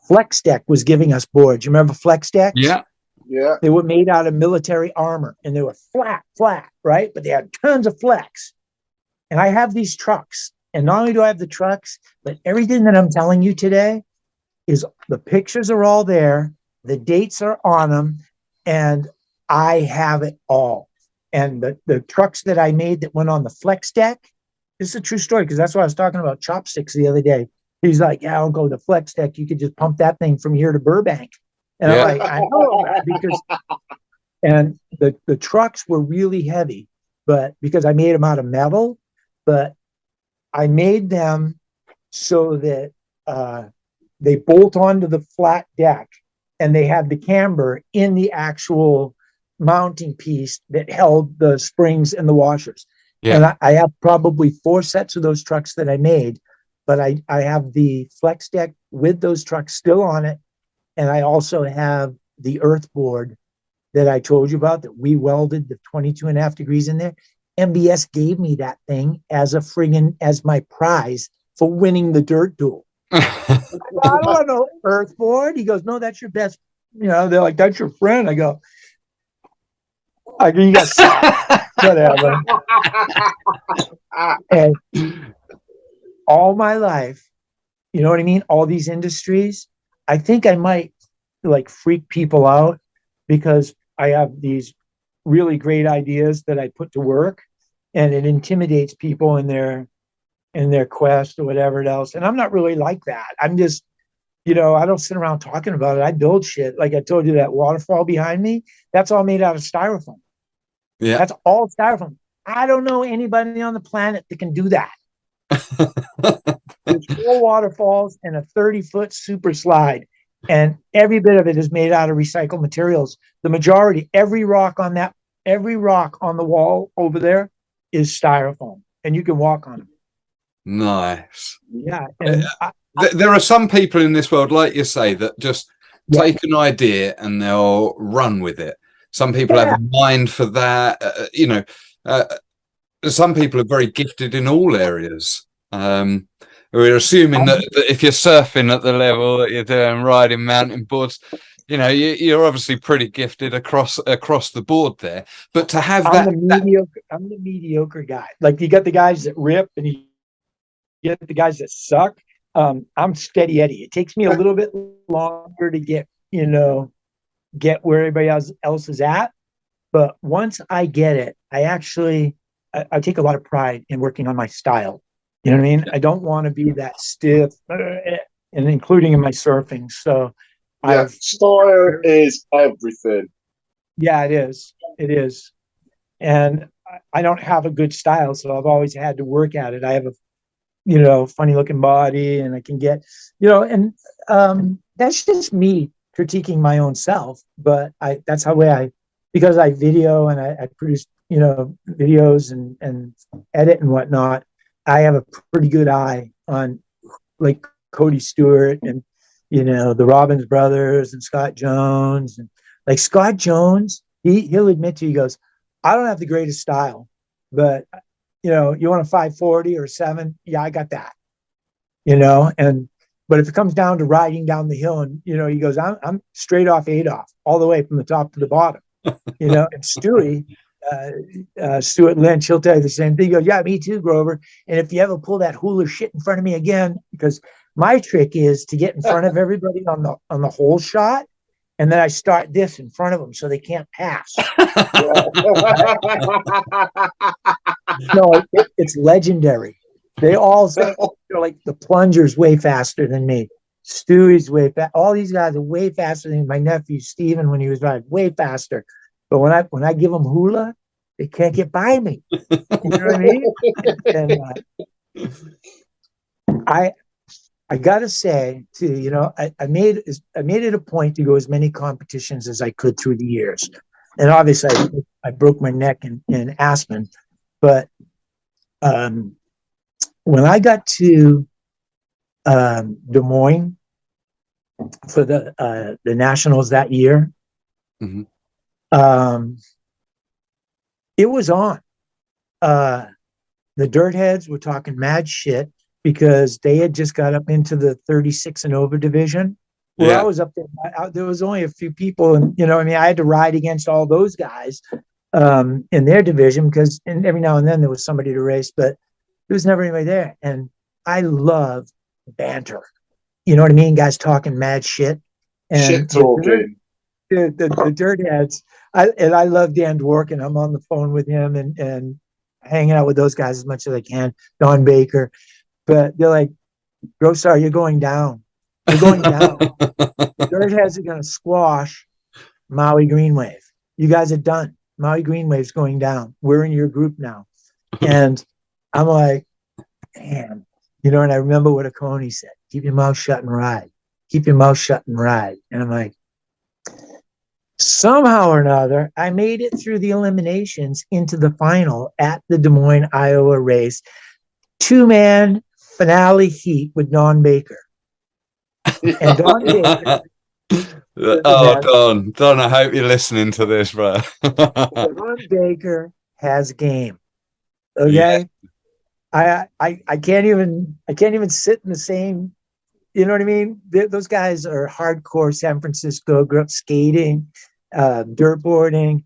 Flex Deck was giving us boards. You remember Flex Decks? Yeah. They were made out of military armor, and they were flat, right? But they had tons of flex. And I have these trucks. And not only do I have the trucks, but everything that I'm telling you today is the pictures are all there. The dates are on them. And I have it all. And the trucks that I made that went on the Flex Deck, this is a true story, because that's what I was talking about chopsticks the other day. He's like, yeah, I'll go to the Flex Deck. You could just pump that thing from here to Burbank. And I'm like, I know that, because, and the trucks were really heavy, but because I made them out of metal, but I made them so that they bolt onto the flat deck, and they had the camber in the actual mounting piece that held the springs and the washers. Yeah. And I have probably 4 sets of those trucks that I made, but I have the Flex Deck with those trucks still on it. And I also have the earth board that I told you about, that we welded the 22 and a half degrees in there. MBS gave me that thing as my prize for winning the dirt duel. I don't want no earth board. He goes, no, that's your best. They're like, that's your friend. I go, you got whatever. And all my life, you know what I mean? All these industries, I think I might like freak people out, because I have these really great ideas that I put to work, and it intimidates people in their quest or whatever else. And I'm not really like that. I'm just, I don't sit around talking about it. I build shit. Like I told you, that waterfall behind me, that's all made out of styrofoam. Yeah. That's all styrofoam. I don't know anybody on the planet that can do that. There's 4 waterfalls and a 30-foot super slide, and every bit of it is made out of recycled materials. The majority, every rock on the wall over there is styrofoam, and you can walk on them. Nice. Yeah. There are some people in this world, like you say, that just take an idea and they'll run with it. Some people have a mind for that. Some people are very gifted in all areas. We're assuming that if you're surfing at the level that you're doing, riding mountain boards, you're obviously pretty gifted across the board there. But to have I'm the mediocre guy. Like, you got the guys that rip, and you get the guys that suck. I'm steady Eddie. It takes me a little bit longer to get where everybody else is at. But once I get it, I take a lot of pride in working on my style. You know what I mean? I don't want to be that stiff, and including in my surfing. So style is everything. Yeah, it is. It is. And I don't have a good style, so I've always had to work at it. I have a funny looking body, and I can get, and that's just me critiquing my own self. But that's how I because I video and I produce, videos and edit and whatnot, I have a pretty good eye on like Cody Stewart and, the Robbins brothers and Scott Jones. And like Scott Jones, he'll admit to you, he goes, I don't have the greatest style, but you want a 540 or a 7? Yeah, I got that. But if it comes down to riding down the hill and, he goes, I'm straight off Adolf, all the way from the top to the bottom, and Stewie, Stuart Lynch, he'll tell you the same thing. He goes, yeah, me too, Grover. And if you ever pull that hula shit in front of me again, because my trick is to get in front of everybody on the whole shot, and then I start this in front of them so they can't pass. No, it's legendary. They all say, they're like, the plunger's way faster than me. Stewie's way fast. All these guys are way faster than my nephew Steven when he was riding, way faster. But when I give them hula, they can't get by me. You know what I mean? And I gotta say too, I made it a point to go as many competitions as I could through the years. And obviously I broke my neck in Aspen, but when I got to Des Moines for the nationals that year, mm-hmm. It was on. The Dirtheads were talking mad shit because they had just got up into the 36 and over division. Well, I was up there. There was only a few people, and I had to ride against all those guys in their division because every now and then there was somebody to race, but there was never anybody there. And I love banter. You know what I mean? Guys talking mad shit. And shit talking. The Dirtheads. I love Dan Dworkin. I'm on the phone with him and hanging out with those guys as much as I can. Don Baker. But they're like, Grossar, you're going down. You're going down. The Dirtheads are going to squash Maui Green Wave. You guys are done. Maui Green Wave's going down. We're in your group now. And I'm like, damn. And I remember what Oconee said. Keep your mouth shut and ride. Keep your mouth shut and ride. And I'm like, somehow or another, I made it through the eliminations into the final at the Des Moines, Iowa race. 2-man finale heat with Don Baker. And Don Baker. Don, I hope you're listening to this, bro. Don Baker has game. Okay. Yeah. I can't even sit in the same, you know what I mean? Those guys are hardcore San Francisco, grew up skating, dirt boarding.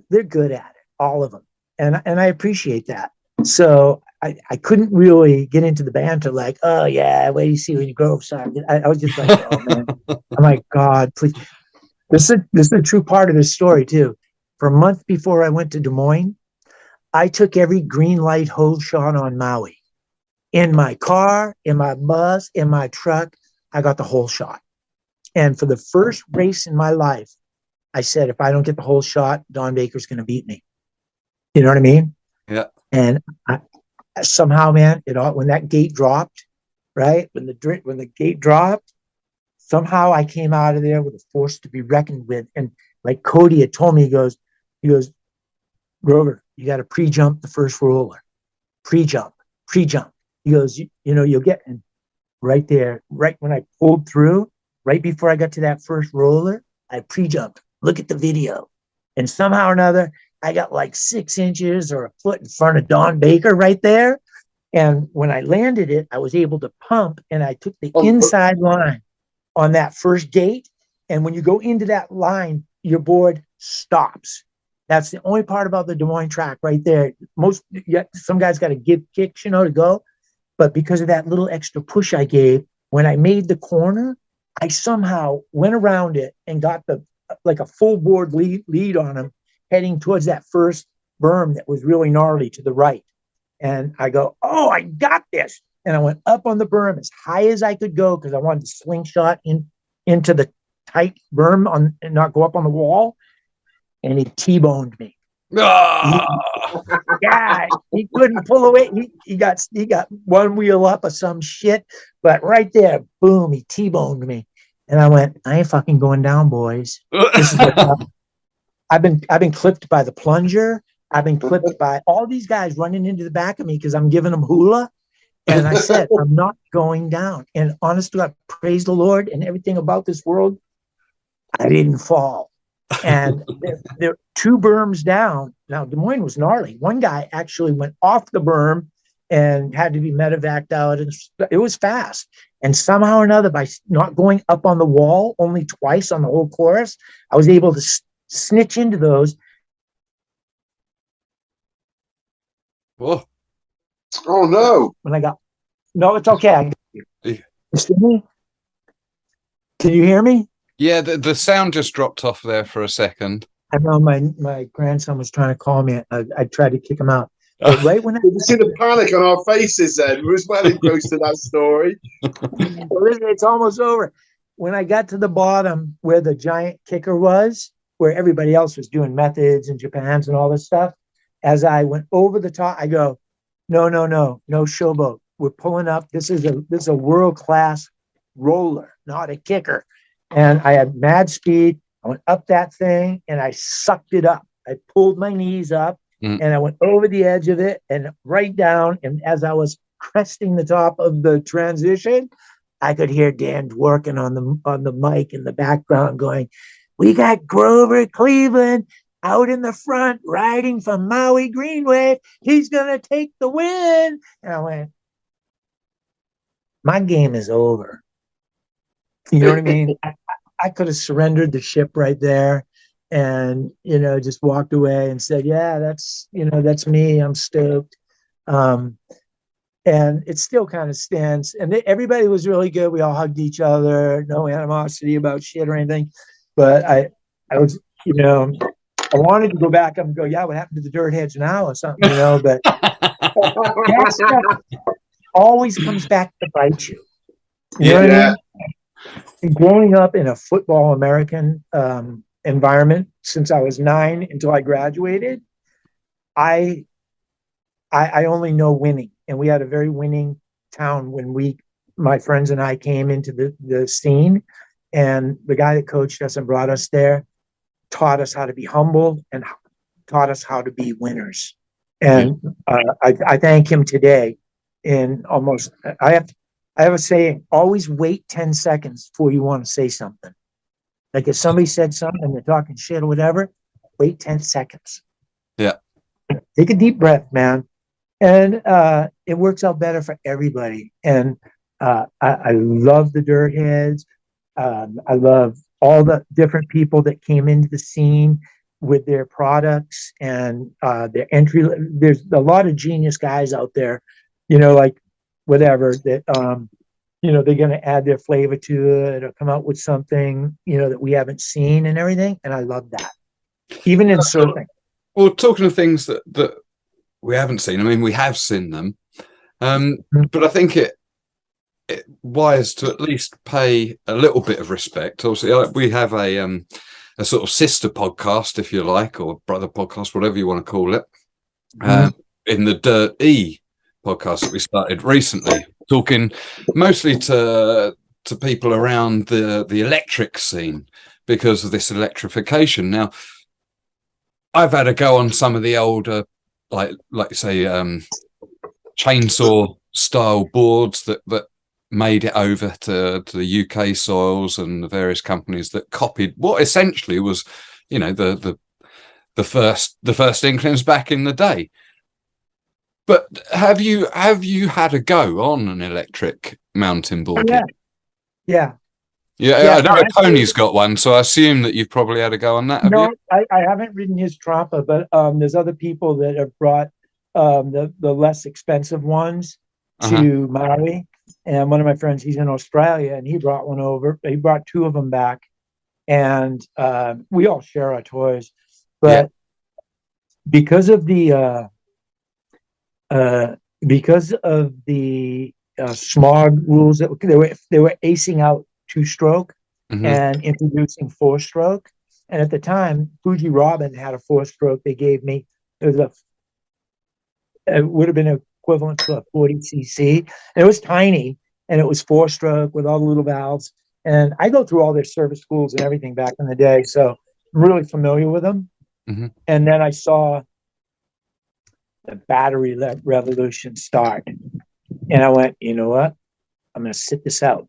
They're good at it, all of them. And I appreciate that. So I couldn't really get into the banter like, oh yeah, what do you see when you grow up? Sorry. I was just like, oh man. I'm like, God, please. This is a true part of this story too. For a month before I went to Des Moines, I took every green light hole shot on Maui. In my car, in my bus, in my truck, I got the whole shot. And for the first race in my life, I said, if I don't get the whole shot, Don Baker's going to beat me. You know what I mean? Yeah. And somehow, man, when that gate dropped, right? When the gate dropped, somehow I came out of there with a force to be reckoned with. And like Cody had told me, he goes, Grover, you got to pre-jump the first roller. Pre-jump. He goes, you'll get, and right there, right when I pulled through, right before I got to that first roller, I pre-jumped. Look at the video. And somehow or another, I got like 6 inches or a foot in front of Don Baker right there. And when I landed it, I was able to pump, and I took the inside line on that first gate. And when you go into that line, your board stops. That's the only part about the Des Moines track right there. Some guys got to give kicks, to go. But because of that little extra push I gave, when I made the corner, I somehow went around it and got like a full board lead on him, heading towards that first berm that was really gnarly to the right. And I go, oh, I got this. And I went up on the berm as high as I could go because I wanted to slingshot into the tight berm and not go up on the wall. And he T-boned me. He couldn't pull away. He got one wheel up or some shit, but right there, boom, he T-boned me. And I went, I ain't fucking going down, boys. This is I've been clipped by the plunger. I've been clipped by all these guys running into the back of me because I'm giving them hula. And I said, I'm not going down. And honest to God, praise the Lord and everything about this world, I didn't fall. And there are two berms down. Now, Des Moines was gnarly. One guy actually went off the berm and had to be medevaced out. And it was fast. And somehow or another, by not going up on the wall only twice on the whole course, I was able to snitch into those. Whoa. Oh no! When I got, no, it's okay. Yeah. Can you hear me? Yeah, the sound just dropped off there for a second. I know my grandson was trying to call me. I tried to kick him out. But right when You see the panic on our faces then. We was well engrossed in that story. It's almost over. When I got to the bottom where the giant kicker was, where everybody else was doing methods and Japans and all this stuff, as I went over the top, I go, no showboat. We're pulling up. This is a world-class roller, not a kicker. And I had mad speed. I went up that thing and I sucked it up. I pulled my knees up and I went over the edge of it and right down. And as I was cresting the top of the transition, I could hear Dan working on the mic in the background going, "We got Grover Cleveland out in the front riding from Maui Greenway. He's going to take the win." And I went, my game is over. You know what I mean? I could have surrendered the ship right there and, just walked away and said, yeah, that's me. I'm stoked. And it still kind of stands. And everybody was really good. We all hugged each other, no animosity about shit or anything. But I was, I wanted to go back and go, yeah, what happened to the dirt heads now or something, but that stuff always comes back to bite you. You know what I mean? And growing up in a football American environment since I was 9 until I graduated, I only know winning. And we had a very winning town when my friends and I came into the scene. And the guy that coached us and brought us there taught us how to be humble and taught us how to be winners. And I thank him today. I have a saying, always wait 10 seconds before you want to say something. Like if somebody said something and they're talking shit or whatever, wait 10 seconds. Yeah. Take a deep breath, man. And it works out better for everybody. And I love the dirt heads. I love all the different people that came into the scene with their products and their entry. There's a lot of genius guys out there, like whatever that, they're going to add their flavor to it or come out with something, that we haven't seen and everything. And I love that. Even in surfing. Well, talking of things that we haven't seen, I mean, we have seen them. But I think it wise to at least pay a little bit of respect. Obviously, we have a sort of sister podcast, if you like, or brother podcast, whatever you want to call it, in the Dirt E podcast that we started recently, talking mostly to people around the electric scene because of this electrification. Now, I've had a go on some of the older, like say, chainsaw style boards that made it over to the UK soils and the various companies that copied what essentially was, the first inklings back in the day. But have you had a go on an electric mountain board? Yeah. I know Tony's got one, so I assume that you've probably had a go on that. No, I haven't ridden his Trompa, but there's other people that have brought the less expensive ones to Maui. And one of my friends, he's in Australia, and he brought one over. He brought 2 of them back, and we all share our toys. But because of the smog rules that they were acing out 2-stroke and introducing 4-stroke. And at the time, Fuji Robin had a 4-stroke. They gave me it would have been equivalent to a 40cc. And it was tiny, and it was 4-stroke with all the little valves. And I go through all their service schools and everything back in the day, so I'm really familiar with them. Mhm. And then I saw the battery revolution start. And I went, you know what? I'm going to sit this out.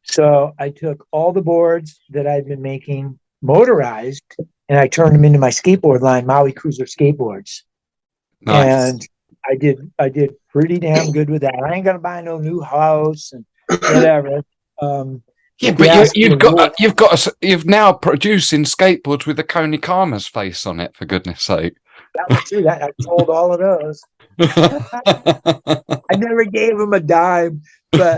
So I took all the boards that I'd been making motorized and I turned them into my skateboard line, Maui Cruiser skateboards. Nice. And I did pretty damn good with that. I ain't gonna buy no new house and whatever. Yeah, but you've now producing skateboards with the Coney Karma's face on it, for goodness sake. That was true. That I sold all of those. I never gave him a dime, but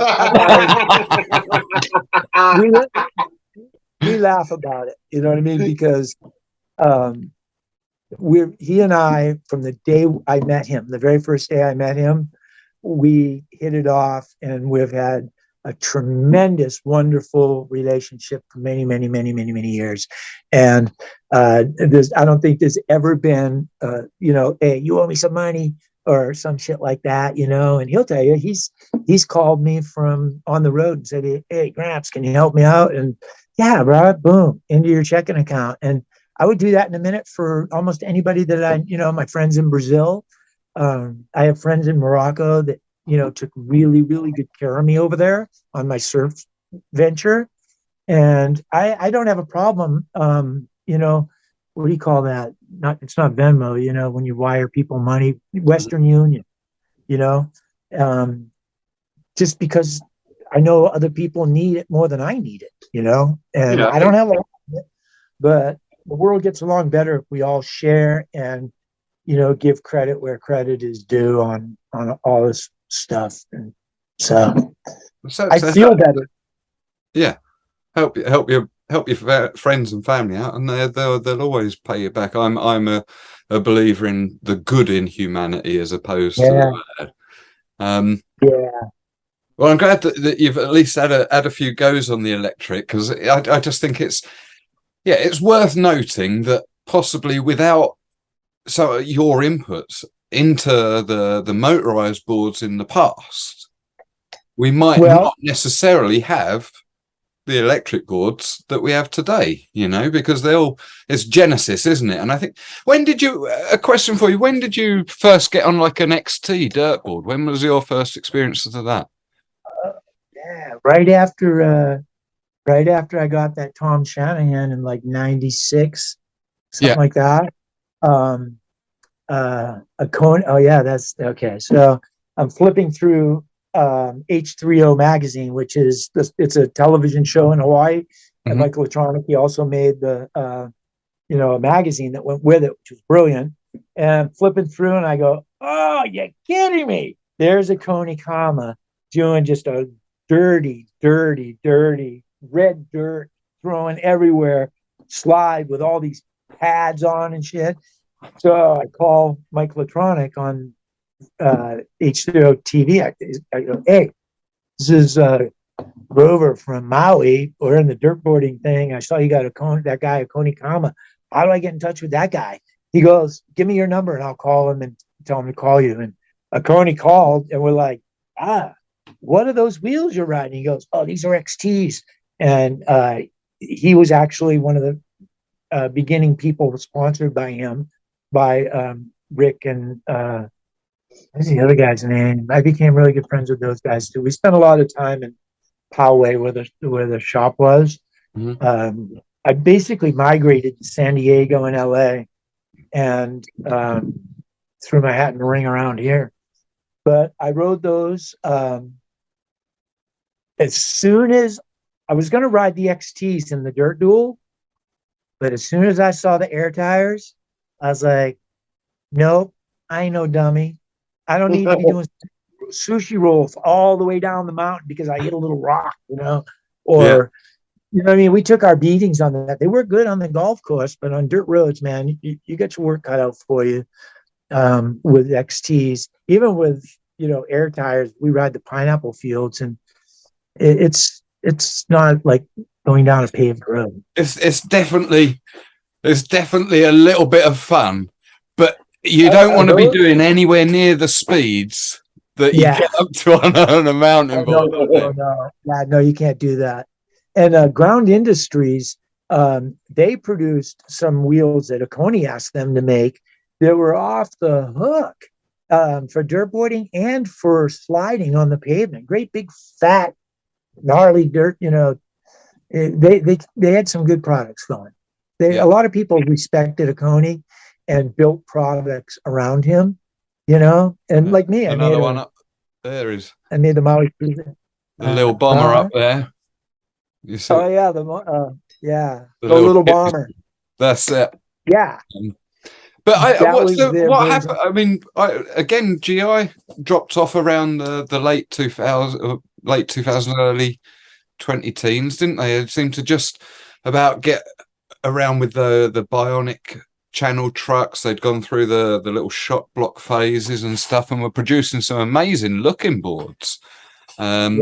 we laugh about it. You know what I mean? Because he and I, from the day I met him, the very first day I met him, we hit it off, and we've had a tremendous, wonderful relationship for many, many, many, many, many years. And I don't think there's ever been, hey, you owe me some money or some shit like that, And he'll tell you, he's called me from on the road and said, hey, Gramps, can you help me out? And yeah, bro, boom, into your checking account. And I would do that in a minute for almost anybody that my friends in Brazil. I have friends in Morocco that, took really, really good care of me over there on my surf venture. And I don't have a problem, what do you call that? It's not Venmo, when you wire people money, Western Union, just because I know other people need it more than I need it, and I don't have a lot of it, but the world gets along better if we all share and, give credit where credit is due on all this stuff. And so I feel better. Yeah. Help your friends and family out, and they'll always pay you back. I'm a believer in the good in humanity as opposed to the bad. Well, I'm glad that you've at least had a few goes on the electric, because I just think it's worth noting that possibly without your inputs into the motorized boards in the past, we might not necessarily have the electric boards that we have today, because it's Genesis, isn't it? And I think, a question for you, when did you first get on like an XT dirt board? When was your first experience of that? Right after I got that Tom Shanahan in like 96, something like that. A cone. Oh yeah, that's okay. So I'm flipping through H3O magazine, which is it's a television show in Hawaii, and Michael Latronic also made the a magazine that went with it, which was brilliant. And I'm flipping through, and I go, "Oh, you're kidding me!" There's a Coney Kama doing just a dirty red dirt throwing everywhere slide with all these pads on and shit. So I call Mike Latronic on H3O TV. I go, hey, this is Grover from Maui. We're in the dirtboarding thing. I saw you got that guy, a Coney Kama. How do I get in touch with that guy? He goes, give me your number and I'll call him and tell him to call you. And a Coney called, and we're like, what are those wheels you're riding? He goes, oh, these are XTs. And he was actually one of the beginning people sponsored by him, by Rick and what's the other guy's name? I became really good friends with those guys too. We spent a lot of time in Poway where the shop was. I basically migrated to San Diego and LA and threw my hat in the ring around here. But I rode those as soon as I was going to ride the XTs in the dirt duel. But as soon as I saw the air tires, I was like, nope, I ain't no dummy. I don't need to be doing sushi rolls all the way down the mountain because I hit a little rock, you know what I mean? We took our beatings on that. They were good on the golf course, but on dirt roads, man, you got your work cut out for you with XTs. Even with, air tires, we ride the pineapple fields, and it's not like going down a paved road. It's definitely a little bit of fun, but you don't want to be doing anywhere near the speeds that you get up to on a mountain board. No, you can't do that. And Ground Industries They produced some wheels that Oconee asked them to make that were off the hook, for dirtboarding and for sliding on the pavement. Great big fat gnarly dirt. They had some good products going. A lot of people respected Oconee and built products around him. And like me, another one up there is. I made the Maui Cruiser. The little bomber up there. You see? Oh yeah, the little bomber. That's it. Yeah. But what happened? I mean, again, GI dropped off around the late 2000, early 2010s, didn't they? It seemed to just about get around with the bionic channel trucks. They'd gone through the little shot block phases and stuff, and were producing some amazing looking boards. They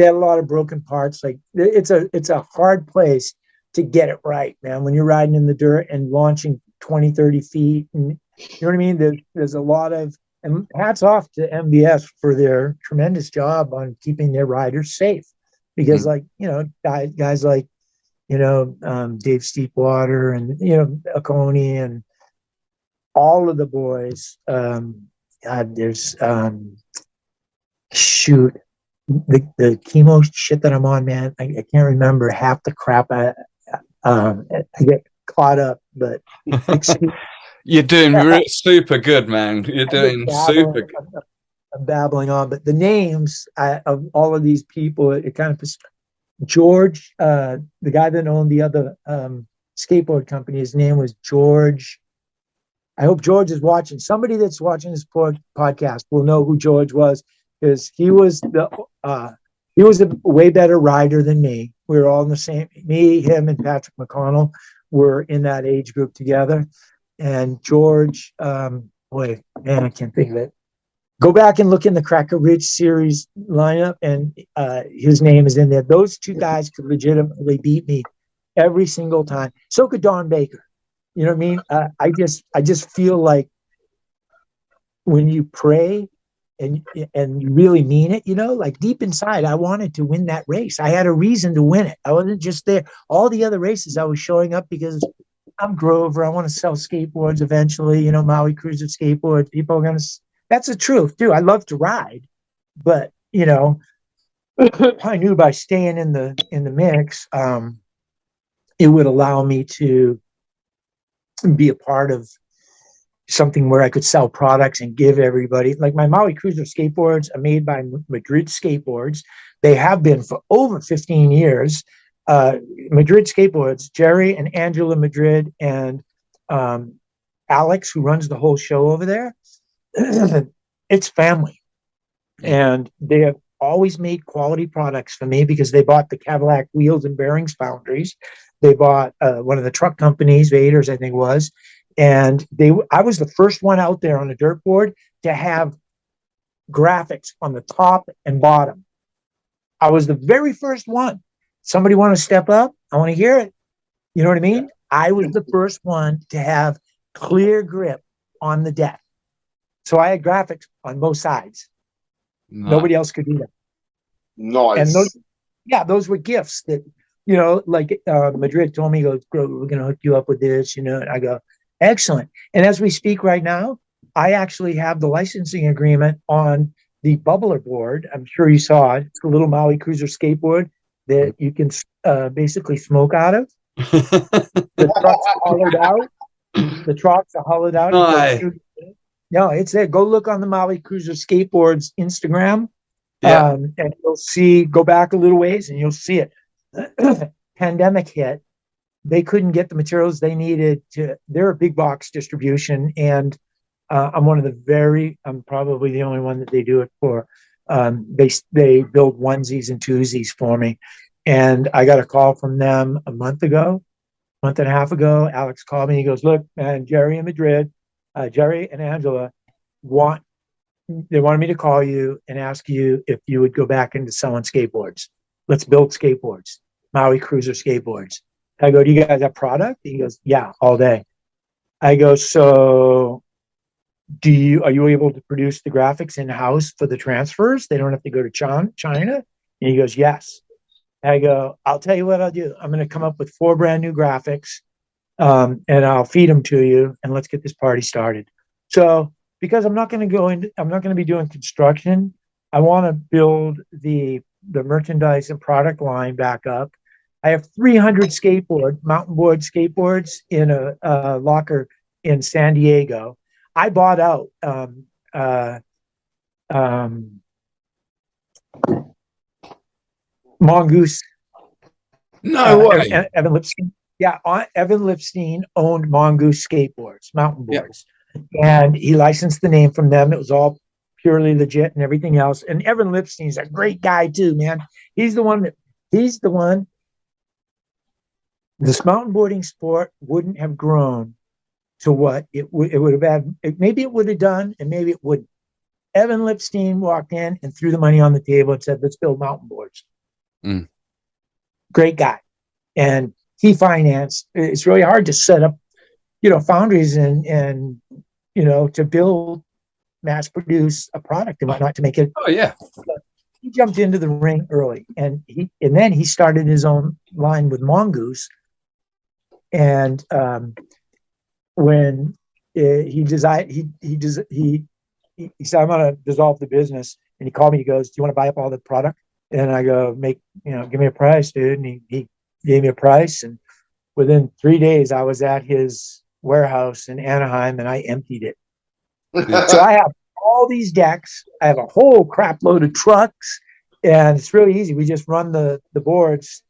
had a lot of broken parts. Like it's a hard place to get it right, man. When you're riding in the dirt and launching 20, 30 feet, and you know what I mean? There's a lot of, and hats off to MBS for their tremendous job on keeping their riders safe. Because guys like, Dave Steepwater and, Oconee and all of the boys, there's, shoot, the chemo shit that I'm on, man, I can't remember half the crap. I get caught up, but you're doing super good, man. You're doing super good. I'm babbling on, but the names of all of these people, it kind of, George, the guy that owned the other skateboard company, his name was George. I hope George is watching. Somebody that's watching this podcast will know who George was, because he was a way better rider than me. We were all in the same. Me, him, and Patrick McConnell were in that age group together. And George, I can't think of it. Go back and look in the Cracker Ridge series lineup, and his name is in there. Those two guys could legitimately beat me every single time. So could Don Baker. You know what I mean? I just feel like when you pray and you really mean it, like deep inside, I wanted to win that race. I had a reason to win it. I wasn't just there. All the other races, I was showing up because I'm Grover. I want to sell skateboards eventually. Maui Cruisers skateboards. People are gonna. That's the truth, too. I love to ride, but I knew by staying in the mix, it would allow me to be a part of something where I could sell products and give everybody. Like my Maui Cruiser skateboards are made by Madrid Skateboards. They have been for over 15 years. Madrid Skateboards, Jerry and Angela Madrid and Alex, who runs the whole show over there. It's family, and they have always made quality products for me because they bought the Cadillac Wheels and Bearings Foundries. They bought one of the truck companies, Vaders, I think it was, and I was the first one out there on a dirt board to have graphics on the top and bottom. I was the very first one. Somebody want to step up? I want to hear it. You know what I mean? I was the first one to have clear grip on the deck. So I had graphics on both sides. Nice. Nobody else could do that. Nice. And those were gifts that, Madrid told me, he goes, we're going to hook you up with this, and I go, excellent. And as we speak right now, I actually have the licensing agreement on the bubbler board. I'm sure you saw it. It's a little Maui Cruiser skateboard that you can basically smoke out of. The trucks are hollowed out. The trucks are hollowed out. Nice. No, it's there. Go look on the Maui Cruiser Skateboards Instagram, and you'll see. Go back a little ways, and you'll see it. Pandemic hit. They couldn't get the materials they needed to. They're a big box distribution, and I'm probably the only one that they do it for. They build onesies and twosies for me, and I got a call from them a month and a half ago. Alex called me. He goes, "Look, man, Jerry and Angela wanted me to call you and ask you if you would go back into selling skateboards. Let's build skateboards, Maui Cruiser skateboards." I go, "Do you guys have product?" He goes, "Yeah, all day." I go, "So are you able to produce the graphics in-house for the transfers? They don't have to go to China?" And he goes, "Yes." I go, I'll tell you what I'll do. I'm going to come up with 4 brand new graphics, and I'll feed them to you, and let's get this party started. So, because I'm not going to I'm not going to be doing construction. I want to build the merchandise and product line back up. I have 300 Mountainboard skateboards in a locker in San Diego. I bought out um, Mongoose. No way. Evan Lipstein. Yeah, Evan Lipstein owned Mongoose Skateboards, Mountain Yeah. Boards, and he licensed the name from them. It was all purely legit and everything else. And Evan Lipstein's a great guy too, man. He's the one. This mountain boarding sport wouldn't have grown to what it would have had. Maybe it would have done, and maybe it wouldn't. Evan Lipstein walked in and threw the money on the table and said, "Let's build mountain boards." Mm. Great guy. And he financed. It's really hard to set up, foundries and to build, mass produce a product and whatnot to make it. Oh yeah. He jumped into the ring early, and then he started his own line with Mongoose. And when he decided, he said, "I'm going to dissolve the business," and he called me. He goes, "Do you want to buy up all the product?" And I go, "Give me a price, dude." And he gave me a price, and within 3 days, I was at his warehouse in Anaheim, and I emptied it. So I have all these decks. I have a whole crap load of trucks, and it's really easy. We just run the boards.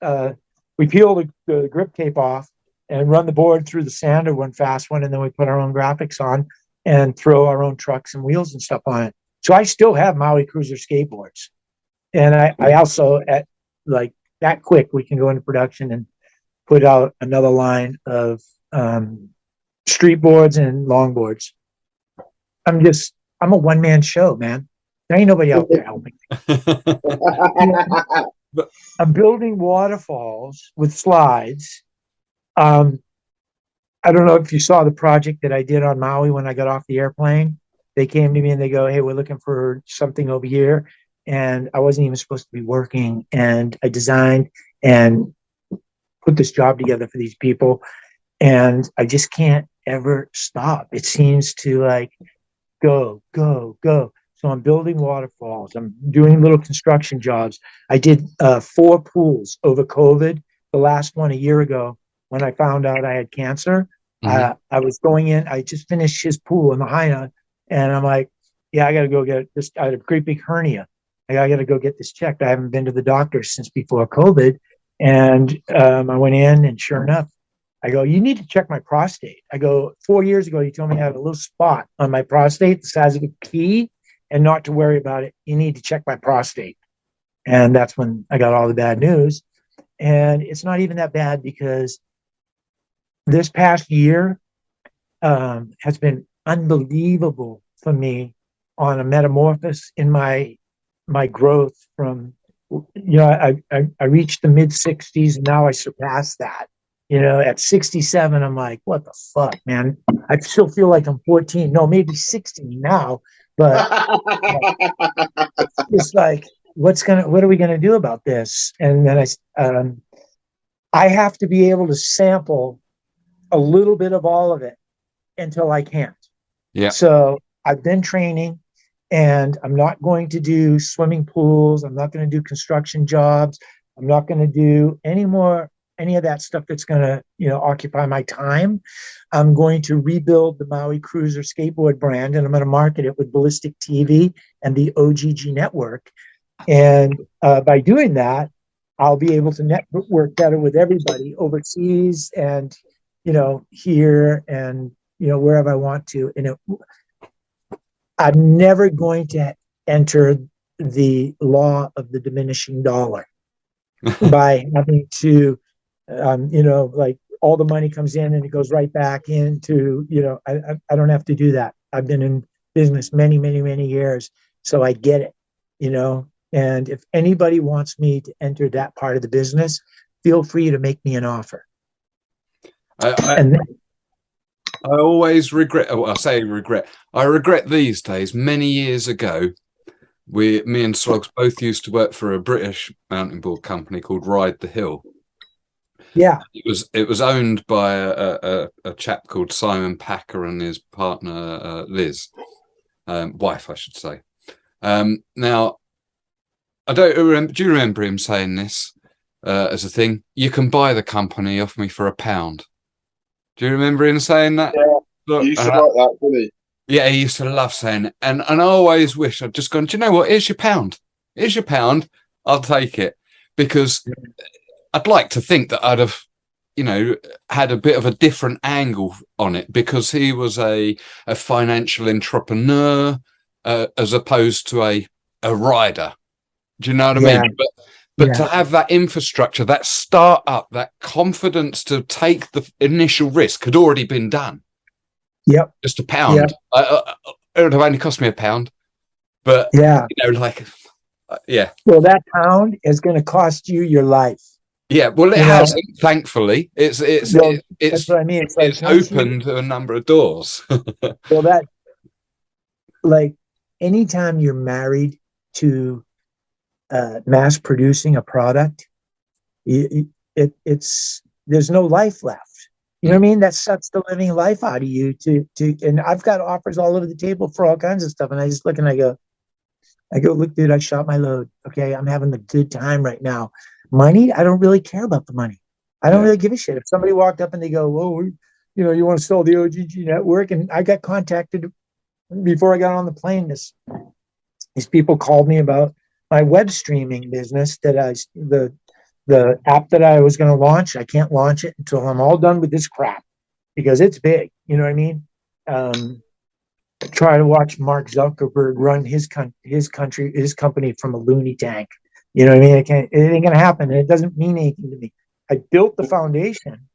We peel the grip tape off and run the board through the sander, one fast one, and then we put our own graphics on and throw our own trucks and wheels and stuff on it. So I still have Maui Cruiser skateboards. And I also, at like that quick, we can go into production and put out another line of street boards and longboards. I'm a one-man show, man. There ain't nobody out there helping me. I'm building waterfalls with slides. I don't know if you saw the project that I did on Maui when I got off the airplane. They came to me and they go, "Hey, we're looking for something over here." And I wasn't even supposed to be working. And I designed and put this job together for these people. And I just can't ever stop. It seems to like go, go, go. So I'm building waterfalls. I'm doing little construction jobs. I did 4 pools over COVID. The last one a year ago when I found out I had cancer. I was going in. I just finished his pool in the Haina. And I'm like, yeah, I got to go get this. I had a great big hernia. I got to go get this checked. I haven't been to the doctor since before COVID. And I went in, and sure enough, I go, "You need to check my prostate." I go, 4 years ago, you told me I had a little spot on my prostate the size of a key and not to worry about it. You need to check my prostate. And that's when I got all the bad news. And it's not even that bad because this past year has been unbelievable for me on a metamorphosis in my growth from, I reached the mid 60s and now I surpassed that. At 67, I'm like, what the fuck, man? I still feel like I'm 14. No, maybe 16 now, but it's like, what are we gonna do about this? And then I have to be able to sample a little bit of all of it until I can't. Yeah. So I've been training, and I'm not going to do swimming pools. I'm not going to do construction jobs. I'm not going to do any of that stuff that's going to, occupy my time. I'm going to rebuild the Maui Cruiser skateboard brand, and I'm going to market it with Ballistic TV and the OGG network. And by doing that, I'll be able to network better with everybody overseas and, here and, wherever I want to. And I'm never going to enter the law of the diminishing dollar by having to, like all the money comes in and it goes right back into, I don't have to do that. I've been in business many, many, many years, so I get it, and if anybody wants me to enter that part of the business, feel free to make me an offer. I always regret, I say regret, I regret these days, many years ago, me and Sloggs both used to work for a British mountain board company called Ride the Hill. Yeah. It was owned by a chap called Simon Packer and his partner Liz, wife, I should say. Now, I don't remember. Do you remember him saying this as a thing? You can buy the company off me for £1. Do you remember him saying that? Yeah, Look, he used to like that, didn't he? yeah, he used to love saying it, and I always wish I'd just gone. Do you know what? Here's your £1. Here's your £1. I'll take it, because I'd like to think that I'd have, had a bit of a different angle on it, because he was a financial entrepreneur as opposed to a rider. Do you know what I mean? But to have that infrastructure, that startup, that confidence to take the initial risk had already been done. Yep. Just £1. Yep. It would have only cost me £1, but yeah. Yeah. Well, that £1 is going to cost you your life. Yeah. Well, it hasn't. Thankfully, it's that's what I mean. It's opened a number of doors. Well, that, like, anytime you're married to mass producing a product, it's there's no life left. You know what I mean? That sucks the living life out of you and I've got offers all over the table for all kinds of stuff. And I just look and I go, look, dude, I shot my load. Okay. I'm having a good time right now. Money, I don't really care about the money. I don't really give a shit. If somebody walked up and they go, well, you want to sell the OGG network? And I got contacted before I got on the plane. These people called me about my web streaming business the app that I was going to launch. I can't launch it until I'm all done with this crap, because it's big. You know what I mean? Try to watch Mark Zuckerberg run his company from a loony tank. You know what I mean? It ain't going to happen. And it doesn't mean anything to me. I built the foundation.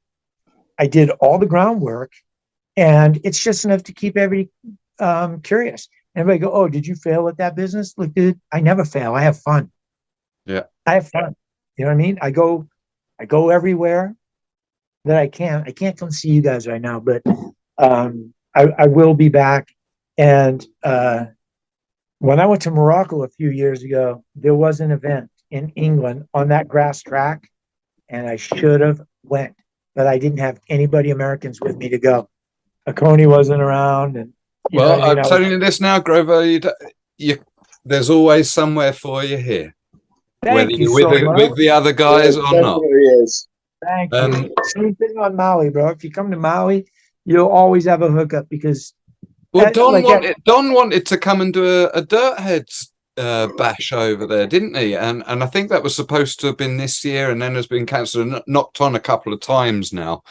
I did all the groundwork, and it's just enough to keep everybody curious. Everybody go, oh, did you fail at that business? Look, dude, I never fail. I have fun. Yeah. I have fun. You know what I mean? I go everywhere that I can. I can't come see you guys right now, but I will be back. And when I went to Morocco a few years ago, there was an event in England on that grass track, and I should have went, but I didn't have anybody Americans with me to go. Coney wasn't around, and I'm telling you this now, Grover. There's always somewhere for you here. Whether you're with the other guys or not. Is. Thank you. Same thing on Maui, bro. If you come to Maui, you'll always have a hookup, because Don wanted to come and do a dirt heads bash over there, didn't he? And I think that was supposed to have been this year, and then has been cancelled and knocked on a couple of times now.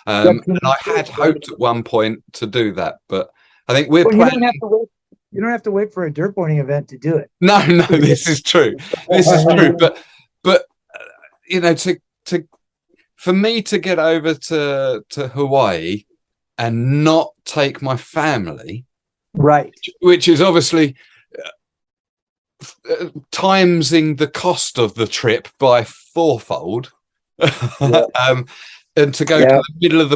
And I had hoped at one point to do that, but I think we're planning. You don't have to wait for a dirtboarding event to do it. No, this is true. This is true. But for me to get over to Hawaii and not take my family, right, which is obviously timesing the cost of the trip by fourfold, and to go to the middle of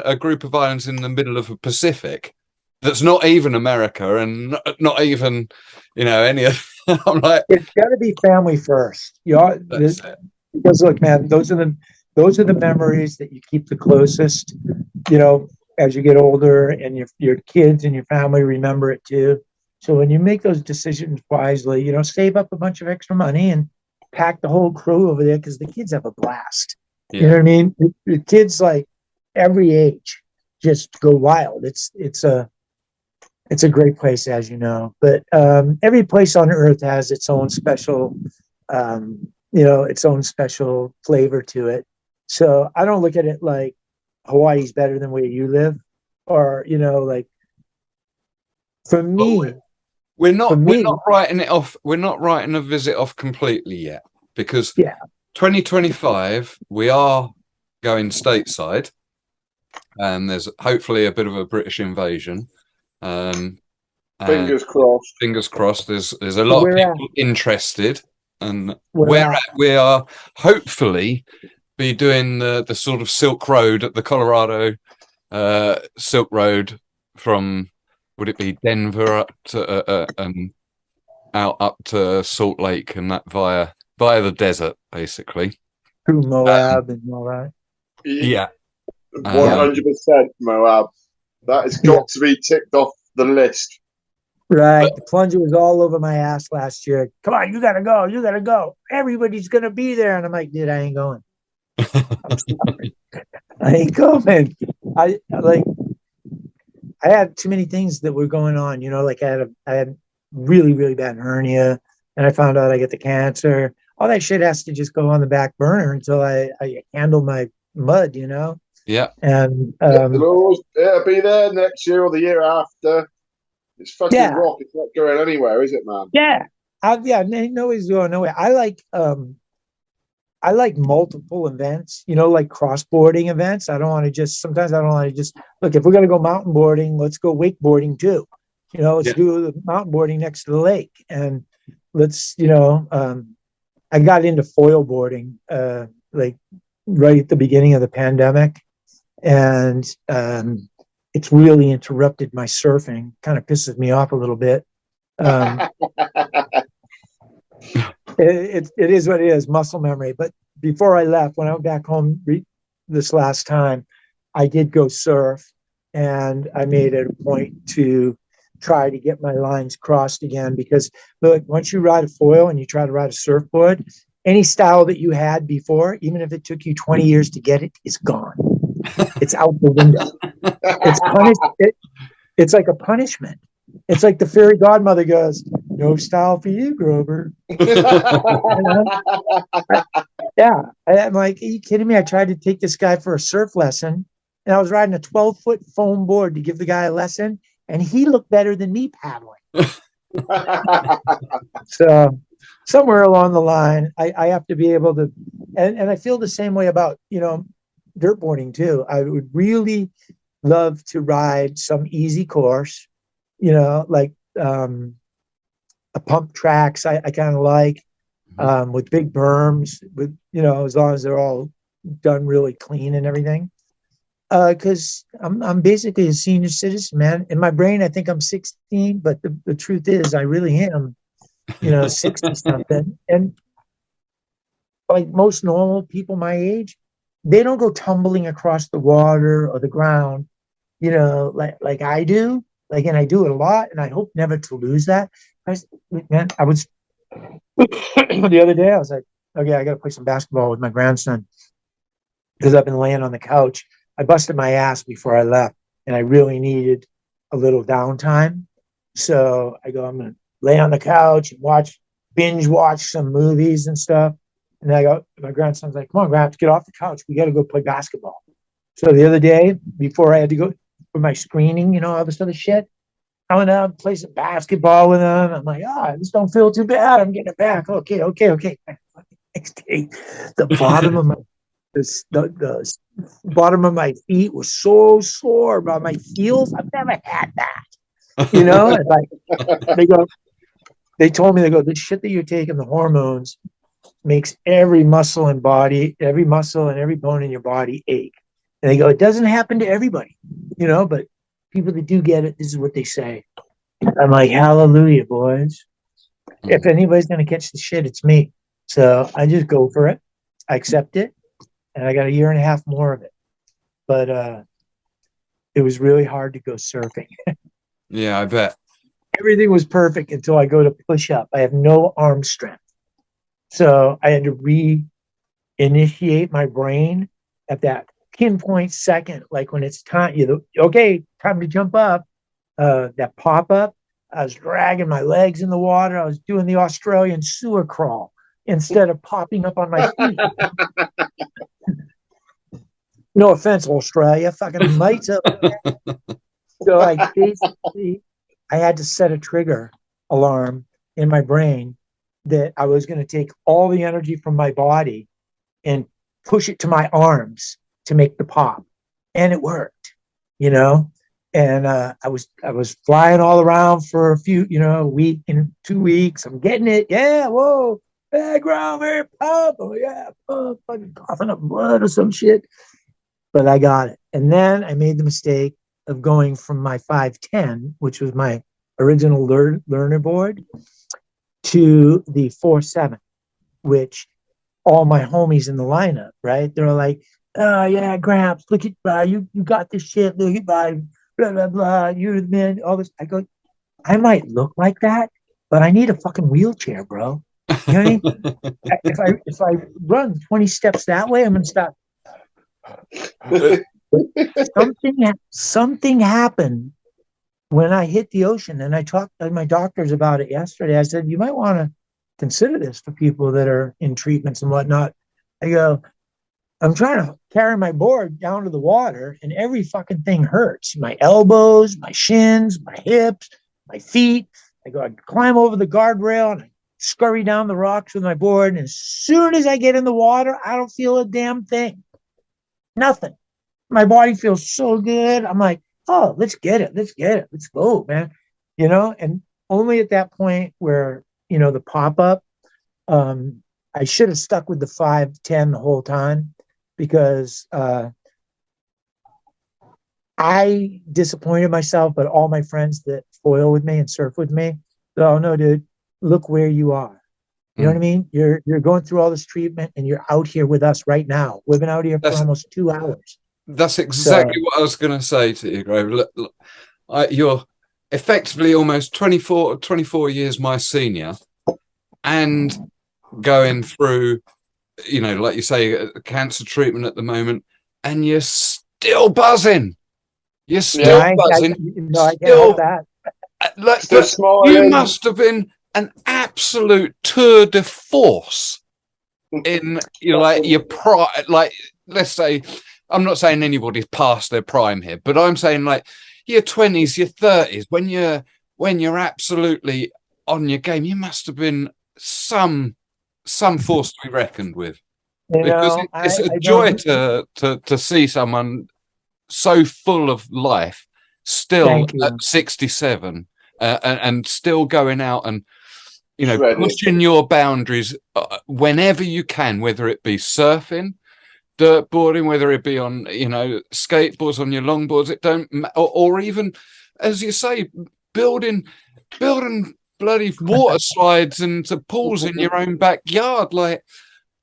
a group of islands in the middle of the Pacific. That's not even America, and not even, any of. I'm like, it's got to be family first. Because look, man, those are the memories that you keep the closest. As you get older, and your kids and your family remember it too. So when you make those decisions wisely, save up a bunch of extra money and pack the whole crew over there, because the kids have a blast. Yeah. You know what I mean? The kids, like, every age, just go wild. It's a great place, as you know, but every place on earth has its own special, its own special flavor to it. So I don't look at it like Hawaii's better than where you live, or like, for me, we're not writing it off. We're not writing a visit off completely yet, because 2025 we are going stateside, and there's hopefully a bit of a British invasion. Fingers crossed. Fingers crossed. There's a lot of people interested, and we are hopefully be doing the sort of Silk Road at the Colorado Silk Road from, would it be Denver up to out up to Salt Lake and that via the desert, basically. Through Um, Moab and all that. yeah. 100% Moab. That has Yeah. got to be ticked off the list. Right. The plunger was all over my ass last year. Come on, you gotta go. You gotta go. Everybody's gonna be there. And I'm like, dude, I ain't going. I'm sorry. I ain't going. I like I had too many things that were going on, like I had really, really bad hernia, and I found out I get the cancer. All that shit has to just go on the back burner until I handle my mud, Yeah. And It'll be there next year or the year after. It's fucking yeah, rock. It's not going anywhere, is it, man? yeah. Yeah, nobody's going nowhere. I like multiple events, like cross-boarding events. Sometimes I don't want to just look, if we're going to go mountain boarding, let's go wakeboarding too. Let's Yeah. do the mountain boarding next to the lake. And let's, I got into foil boarding, like right at the beginning of the pandemic. And it's really interrupted my surfing, kind of pisses me off a little bit. It is what it is, muscle memory. But before I left, when I went back home this last time, I did go surf, and I made it a point to try to get my lines crossed again. Because look, once you ride a foil and you try to ride a surfboard, any style that you had before, even if it took you 20 years to get it, is gone. It's out the window. It's like a punishment. It's like the fairy godmother goes, "No style for you, Grover." Yeah. I'm like, are you kidding me? I tried to take this guy for a surf lesson, and I was riding a 12-foot foam board to give the guy a lesson, and he looked better than me paddling. So somewhere along the line, I have to be able to, and I feel the same way about, dirt boarding too. I would really love to ride some easy course, like a pump tracks. I kind of like with big berms, with as long as they're all done really clean and everything. Because I'm basically a senior citizen, man. In my brain, I think I'm 16, but the truth is, I really am, 60 something. And like most normal people my age, they don't go tumbling across the water or the ground, like I do. And I do it a lot, and I hope never to lose that. I was the other day, I was like, okay, I got to play some basketball with my grandson because I've been laying on the couch. I busted my ass before I left, and I really needed a little downtime. So I go, I'm going to lay on the couch and binge watch some movies and stuff. And I go, my grandson's like, come on, Gramps, get off the couch. We got to go play basketball. So the other day, before I had to go for my screening, all this other shit, I went out and played some basketball with him. I'm like, I just don't feel too bad. I'm getting it back. Okay. Next day, the bottom of my feet was so sore about my heels. I've never had that. And like they told me, the shit that you're taking, the hormones, makes every muscle and every bone in your body ache. And they go, it doesn't happen to everybody, but people that do get it, this is what they say. I'm like, hallelujah, boys. If anybody's going to catch the shit, it's me. So I just go for it. I accept it. And I got a year and a half more of it. But it was really hard to go surfing. Yeah, I bet. Everything was perfect until I go to push up. I have no arm strength. So I had to reinitiate my brain at that pinpoint second, like when it's time, time to jump up, that pop up. I was dragging my legs in the water. I was doing the Australian sewer crawl instead of popping up on my feet. No offense, Australia, fucking mates up there. So I had to set a trigger alarm in my brain that I was going to take all the energy from my body and push it to my arms to make the pop, and it worked, And I was flying all around for a few, a week and 2 weeks. I'm getting it, yeah. Whoa, hey, ground very pump, oh yeah, pump, fucking coughing up blood or some shit. But I got it, and then I made the mistake of going from my 5'10", which was my original learner board, to the 4-7, which all my homies in the lineup, right? They're like, oh yeah, Gramps, look at you got this shit, look at blah blah blah, you're the man, all this. I go, I might look like that, but I need a fucking wheelchair, bro. You know what I mean? If I run 20 steps that way, I'm gonna stop. Something happened when I hit the ocean, and I talked to my doctors about it yesterday. I said, you might want to consider this for people that are in treatments and whatnot. I go, I'm trying to carry my board down to the water, and every fucking thing hurts. My elbows, my shins, my hips, my feet. I go, I climb over the guardrail and I scurry down the rocks with my board. And as soon as I get in the water, I don't feel a damn thing. Nothing. My body feels so good. I'm like, oh, let's get it. Let's go, man. And only at that point where, the pop-up, I should have stuck with the 5-10 the whole time, because I disappointed myself, but all my friends that foil with me and surf with me, oh no, dude, look where you are. You know what I mean? You're going through all this treatment, and you're out here with us right now. We've been out here for almost 2 hours. That's exactly what I was going to say to you, Grove. Look, you're effectively almost 24 years my senior, and going through, like you say, cancer treatment at the moment, and you're still buzzing. You're still buzzing. I can't help that. You must have been an absolute tour de force in your prime. Like, let's say, I'm not saying anybody's past their prime here, but I'm saying like your 20s, your 30s, when you're absolutely on your game, you must have been some force to be reckoned with. Because it's a joy to see someone so full of life still at 67 and still going out and pushing your boundaries whenever you can, whether it be surfing, dirt boarding, whether it be on skateboards, on your longboards, it don't, or even, as you say, building bloody water slides into pools in your own backyard. Like,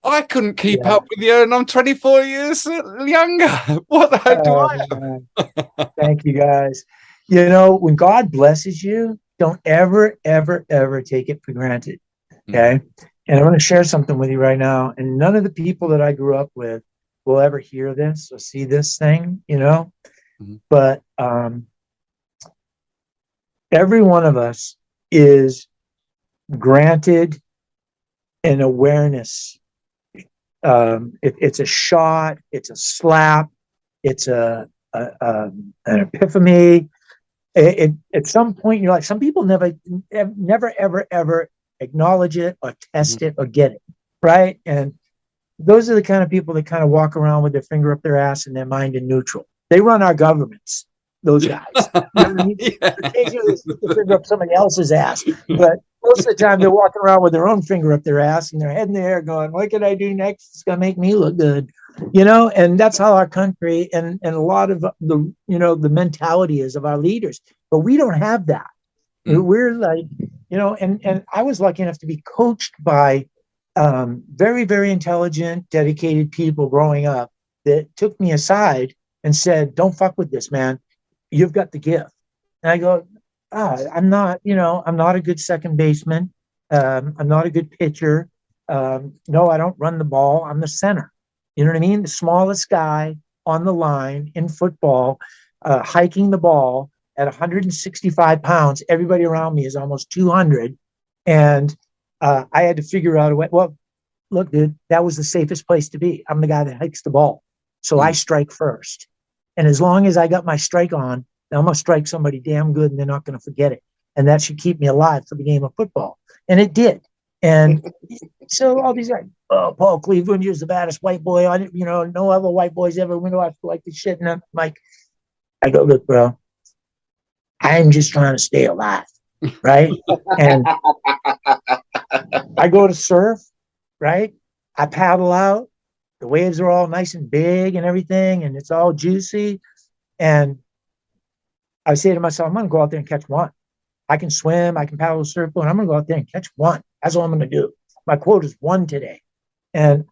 I couldn't keep up with you, and I'm 24 years younger. What the heck do I have? Thank you, guys. When God blesses you, don't ever, ever, ever take it for granted. Okay. And I'm going to share something with you right now. And none of the people that I grew up with will ever hear this or see this thing, but every one of us is granted an awareness. It's a shot, it's a slap, it's an epiphany. At some point, you're like, some people never, ever, ever acknowledge it or test it or get it, right? And those are the kind of people that kind of walk around with their finger up their ass and their mind in neutral. They run our governments, those guys. Occasionally they stick their finger up somebody else's ass, but most of the time they're walking around with their own finger up their ass and their head in the air going, what can I do next? It's going to make me look good. And that's how our country and a lot of the mentality is of our leaders. But we don't have that. We're like, and I was lucky enough to be coached by very, very intelligent, dedicated people growing up that took me aside and said, don't fuck with this, man. You've got the gift. And I go, I'm not a good second baseman. I'm not a good pitcher. No, I don't run the ball. I'm the center. You know what I mean? The smallest guy on the line in football, hiking the ball at 165 pounds. Everybody around me is almost 200. And I had to figure out a way. Well, look, dude, that was the safest place to be. I'm the guy that hikes the ball. So I strike first. And as long as I got my strike on, I'm going to strike somebody damn good and they're not going to forget it. And that should keep me alive for the game of football. And it did. And so all these guys, Paul Cleveland, you're the baddest white boy on it. No other white boys ever went off like this shit. And I'm like, I go, look, bro, I'm just trying to stay alive. Right. And I go to surf, right? I paddle out. The waves are all nice and big and everything, and it's all juicy. And I say to myself, I'm going to go out there and catch one. I can swim, I can paddle a surfboard. I'm going to go out there and catch one. That's all I'm going to do. My quote is one today. And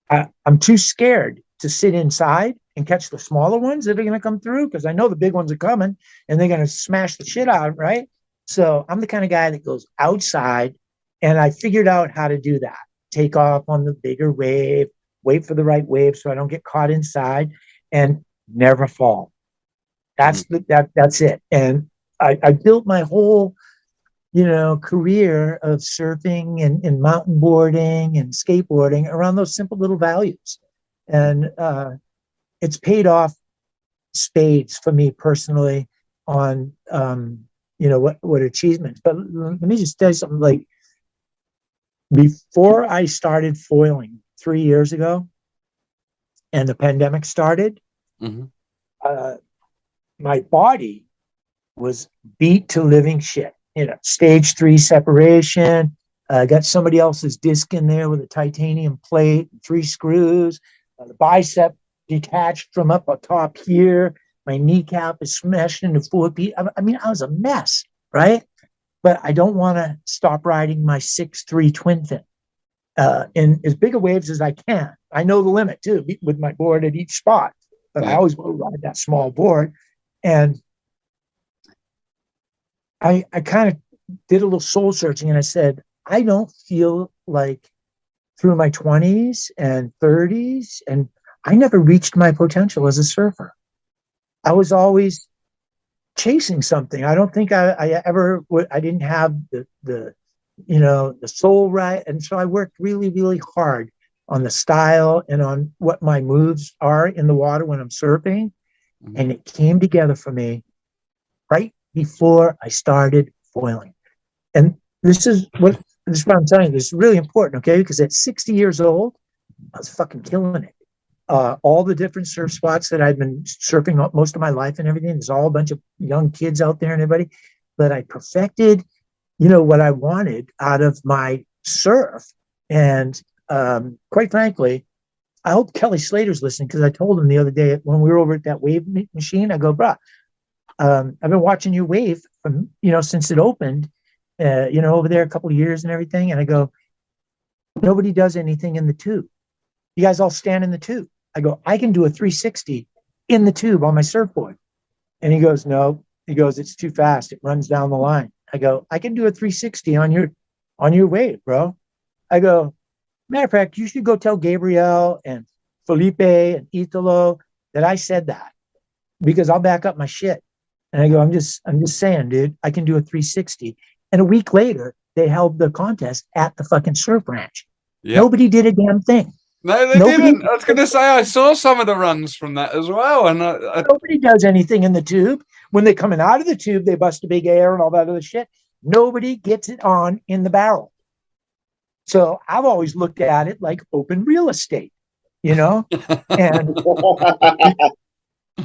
I'm too scared to sit inside and catch the smaller ones that are going to come through because I know the big ones are coming and they're going to smash the shit out, right? So I'm the kind of guy that goes outside, and I figured out how to do that. Take off on the bigger wave, wait for the right wave so I don't get caught inside, and never fall. That's it. And I built my whole career of surfing and mountain boarding and skateboarding around those simple little values. And it's paid off spades for me personally on, what achievements. But let me just tell you something. Like, before I started foiling 3 years ago and the pandemic started, my body was beat to living shit. Stage 3 separation. Got somebody else's disc in there with a titanium plate, 3 screws. The bicep detached from up atop here. My kneecap is smashed into 4 pieces. I mean, I was a mess, right? But I don't want to stop riding my 6'3" twin fin in as big a waves as I can. I know the limit too, with my board at each spot. But I always want to ride that small board. And I kind of did a little soul searching, and I said, I don't feel like through my 20s and 30s, and I never reached my potential as a surfer. I was always chasing something. I don't think I ever would. I didn't have the soul right. And so I worked really, really hard on the style and on what my moves are in the water when I'm surfing. And it came together for me right before I started foiling. And this is what I'm telling you. This is really important, okay? Because at 60 years old, I was fucking killing it. All the different surf spots that I've been surfing most of my life and everything, there's all a bunch of young kids out there and everybody. But I perfected, what I wanted out of my surf. And quite frankly, I hope Kelly Slater's listening, because I told him the other day when we were over at that wave machine, I go, bruh, I've been watching you wave from, since it opened, over there a couple of years and everything. And I go, nobody does anything in the tube. You guys all stand in the tube. I go, I can do a 360 in the tube on my surfboard. And he goes, no. He goes, it's too fast. It runs down the line. I go, I can do a 360 on your wave, bro. I go, matter of fact, you should go tell Gabriel and Felipe and Italo that I said that, because I'll back up my shit. And I go, I'm just saying, dude, I can do a 360. And a week later, they held the contest at the fucking surf ranch. Yep. Nobody did a damn thing. No, they didn't. I was going to say, I saw some of the runs from that as well. And nobody does anything in the tube. When they're coming out of the tube, they bust a big air and all that other shit. Nobody gets it on in the barrel. So I've always looked at it like open real estate, And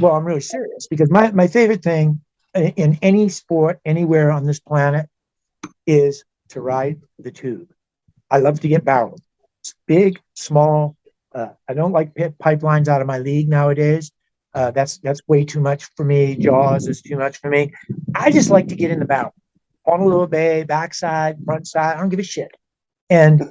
well, I'm really serious, because my favorite thing in any sport, anywhere on this planet, is to ride the tube. I love to get barreled. Big, small. I don't like pipelines out of my league nowadays. That's way too much for me. Jaws is too much for me. I just like to get in the barrel. Honolulu Bay, backside, front side. I don't give a shit. And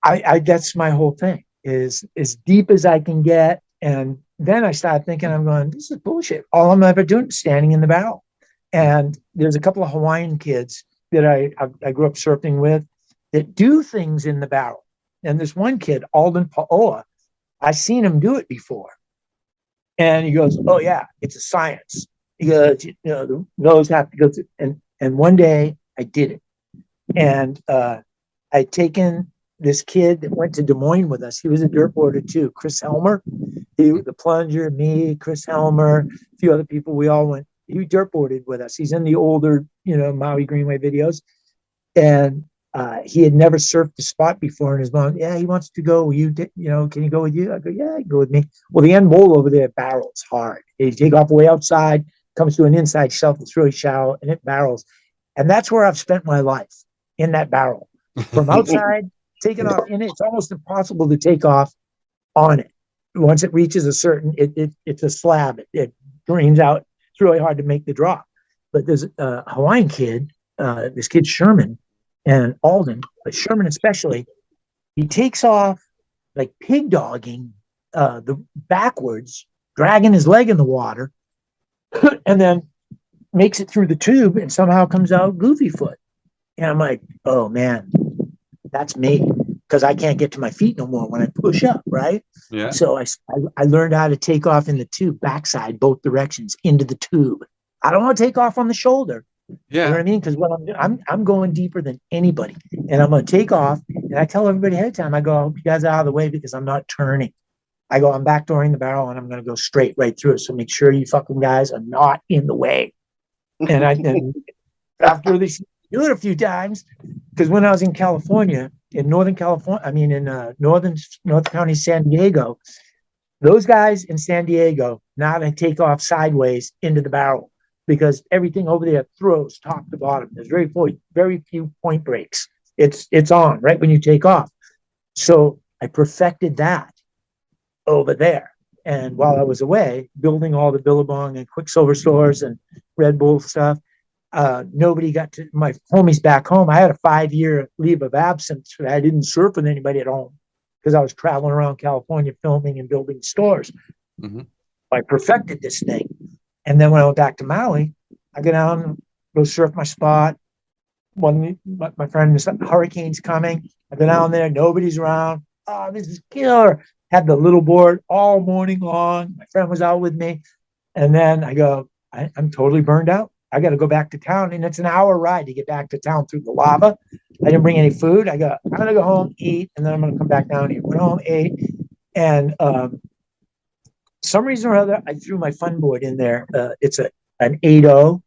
I that's my whole thing, is as deep as I can get. And then I started thinking, I'm going, this is bullshit. All I'm ever doing is standing in the barrel. And there's a couple of Hawaiian kids that I grew up surfing with that do things in the barrel. And there's one kid, Alden Paoa, I seen him do it before. And he goes, oh yeah, it's a science. He goes, the nose have to go through. And one day I did it. And I'd taken this kid that went to Des Moines with us. He was a dirtboarder too, Chris Helmer. He was the plunger, me, Chris Helmer, a few other people. We all went. He dirtboarded with us. He's in the older, Maui Greenway videos. And he had never surfed the spot before. And his mom, yeah, he wants to go. Can you go with you? I go, yeah, go with me. Well, the end mole over there barrels hard. You take off way outside, comes to an inside shelf, it's really shallow, and it barrels. And that's where I've spent my life, in that barrel. From outside, taking off in it, it's almost impossible to take off on it. Once it reaches a certain, it's a slab. It drains out. It's really hard to make the drop. But there's a Hawaiian kid, this kid Sherman and Alden, but Sherman especially, he takes off like pig dogging the backwards, dragging his leg in the water, and then makes it through the tube and somehow comes out goofy foot. And I'm like, oh man, that's me. Because I can't get to my feet no more when I push up, right? Yeah. So I learned how to take off in the tube, backside, both directions, into the tube. I don't want to take off on the shoulder. Yeah. You know what I mean? Because when I'm going deeper than anybody, and I'm going to take off. And I tell everybody ahead of time, I go, you guys are out of the way because I'm not turning. I go, I'm backdooring the barrel, and I'm going to go straight right through it. So make sure you fucking guys are not in the way. And after this, do it a few times, because when I was in California, in Northern California, I mean in North County, San Diego, those guys in San Diego now they take off sideways into the barrel because everything over there throws top to bottom. There's very few point breaks. It's on right when you take off. So I perfected that over there. And while I was away, building all the Billabong and Quicksilver stores and Red Bull stuff, nobody got to my homies back home. I had a 5-year leave of absence. I didn't surf with anybody at home because I was traveling around California filming and building stores. Mm-hmm. I perfected this thing. And then when I went back to Maui, I go down, go surf my spot. My friend, this hurricane's coming. I go down there, nobody's around. Oh, this is killer. Had the little board all morning long. My friend was out with me. And then I go, I'm totally burned out. I got to go back to town. And it's an hour ride to get back to town through the lava. I didn't bring any food. I'm going to go home, eat, and then I'm going to come back down here. Went home, ate. And some reason or other, I threw my fun board in there. It's an 8.0.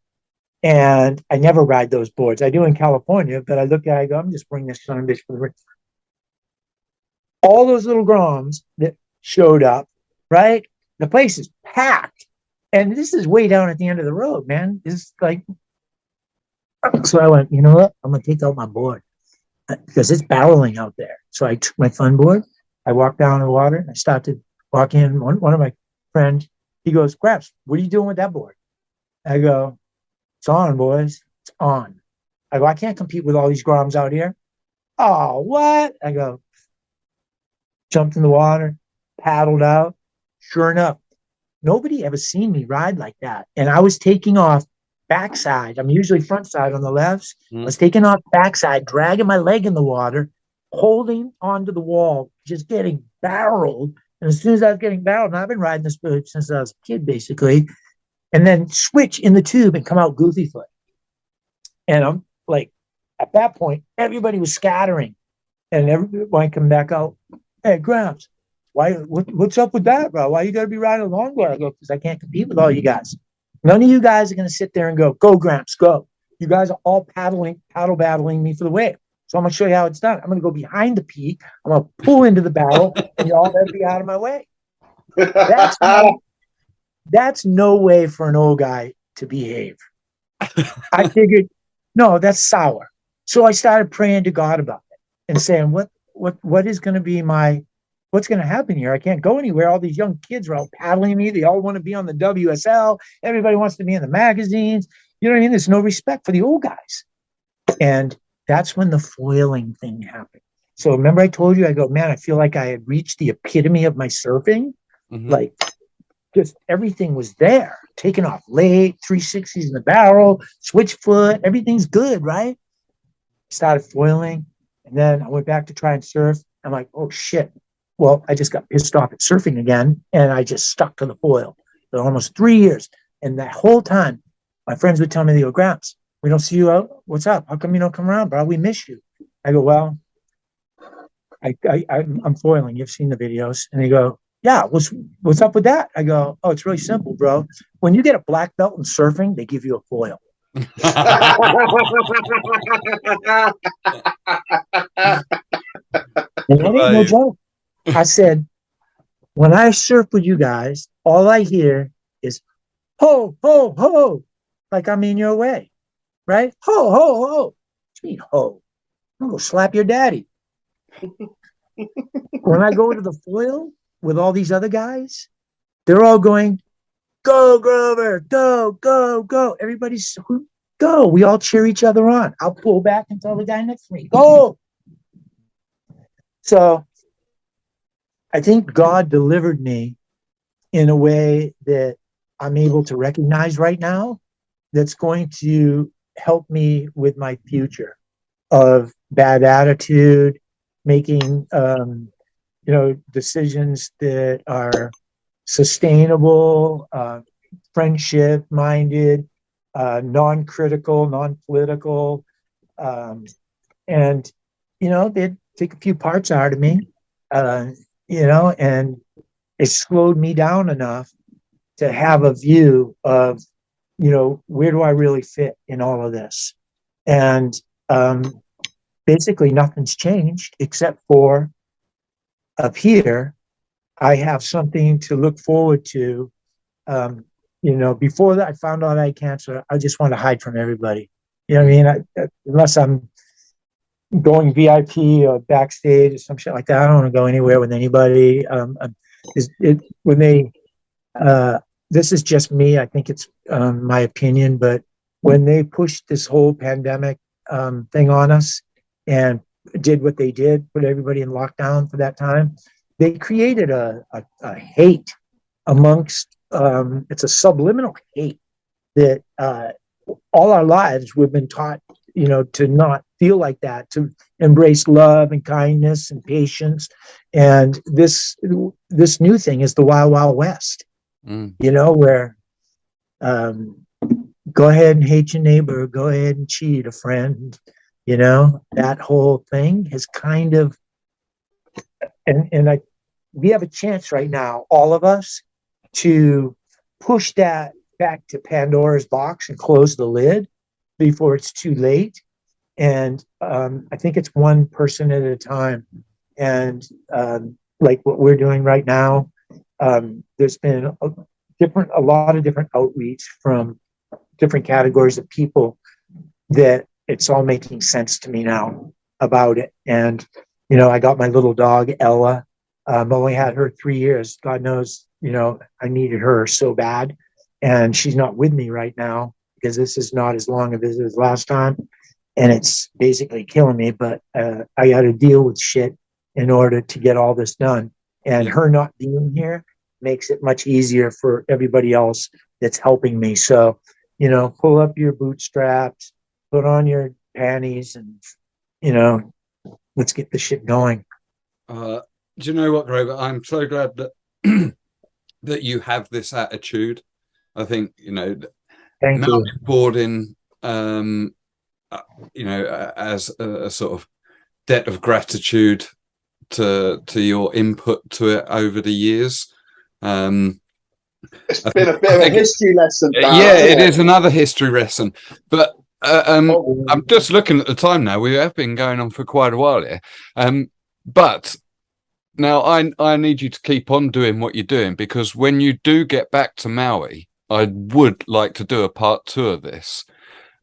And I never ride those boards. I do in California, but I look at it, I go, I'm just bringing this son of a bitch for the race. All those little groms that showed up, right? The place is packed. And this is way down at the end of the road, man. This is like, so I went, you know what? I'm going to take out my board because it's barreling out there. So I took my fun board. I walked down the water. I started to walk in. One of my friends, he goes, Graps, what are you doing with that board? I go, it's on, boys. It's on. I go, I can't compete with all these groms out here. Oh, what? I go, jumped in the water, paddled out. Sure enough, nobody ever seen me ride like that. And I was taking off backside. I'm usually front side on the lefts. I was taking off backside, dragging my leg in the water, holding onto the wall, just getting barreled. And as soon as I was getting barreled, and I've been riding this boat since I was a kid, basically, and then switch in the tube and come out goofy foot. And I'm like, at that point, everybody was scattering. And when I come back out, hey, Gramps, what's up with that, bro? Why you got to be riding a longboard? I go, because I can't compete with all you guys. None of you guys are going to sit there and go, Gramps, go. You guys are all paddle battling me for the wave. So I'm going to show you how it's done. I'm going to go behind the peak. I'm going to pull into the barrel, and you all better be out of my way. That's no way for an old guy to behave. I figured, no, that's sour. So I started praying to God about it and saying, what is going to be what's going to happen here? I can't go anywhere. All these young kids are all paddling me. They all want to be on the WSL. Everybody wants to be in the magazines. You know what I mean? There's no respect for the old guys. And that's when the foiling thing happened. So remember I told you, I go, man, I feel like I had reached the epitome of my surfing. Mm-hmm. Like, just everything was there. Taking off late, 360s in the barrel, switch foot, everything's good, right? Started foiling, and then I went back to try and surf. I'm like, oh shit. Well, I just got pissed off at surfing again, and I just stuck to the foil for almost 3 years. And that whole time, my friends would tell me, they go, Gramps, we don't see you out. What's up? How come you don't come around, bro? We miss you. I go, well, I'm foiling. You've seen the videos. And they go, yeah, what's up with that? I go, oh, it's really simple, bro. When you get a black belt in surfing, they give you a foil. And that ain't no joke. I said, when I surf with you guys, all I hear is ho, ho, ho, like I'm in your way, right? Ho, ho, ho. What do you mean ho? I'm going to slap your daddy. When I go to the foil with all these other guys, they're all going, go Grover, go, go, go. Everybody's go. We all cheer each other on. I'll pull back and tell the guy next to me, go. So I think God delivered me in a way that I'm able to recognize right now that's going to help me with my future of bad attitude, making decisions that are sustainable, friendship minded, non-critical, non-political, and they take a few parts out of me, and it slowed me down enough to have a view of where do I really fit in all of this. And basically nothing's changed except for up here I have something to look forward to. Before that I found out I had cancer, I just want to hide from everybody. You know what I mean? Unless I'm going VIP or backstage or some shit like that, I don't want to go anywhere with anybody. This is just me. I think it's my opinion, but when they pushed this whole pandemic thing on us and did what they did, put everybody in lockdown for that time, they created a hate amongst, it's a subliminal hate that all our lives we've been taught, to not feel like that, to embrace love and kindness and patience. And this new thing is the Wild Wild West, where go ahead and hate your neighbor, go ahead and cheat a friend, that whole thing has kind of, we have a chance right now, all of us, to push that back to Pandora's box and close the lid before it's too late. And I think it's one person at a time. And like what we're doing right now, there's been a lot of different outreach from different categories of people that it's all making sense to me now about it. And, I got my little dog, Ella. I've only had her 3 years. God knows, I needed her so bad. And she's not with me right now because this is not as long as it was last time. And it's basically killing me. But I got to deal with shit in order to get all this done. And her not being here makes it much easier for everybody else that's helping me. So, pull up your bootstraps, put on your panties, and, let's get this shit going. Do you know what, Grover? I'm so glad that that you have this attitude. I think, Mountainboarding, as a sort of debt of gratitude to your input to it over the years. It's been a bit of a history lesson. It is another history lesson. But I'm just looking at the time now. We have been going on for quite a while here. But now I need you to keep on doing what you're doing, because when you do get back to Maui, I would like to do a part 2 of this.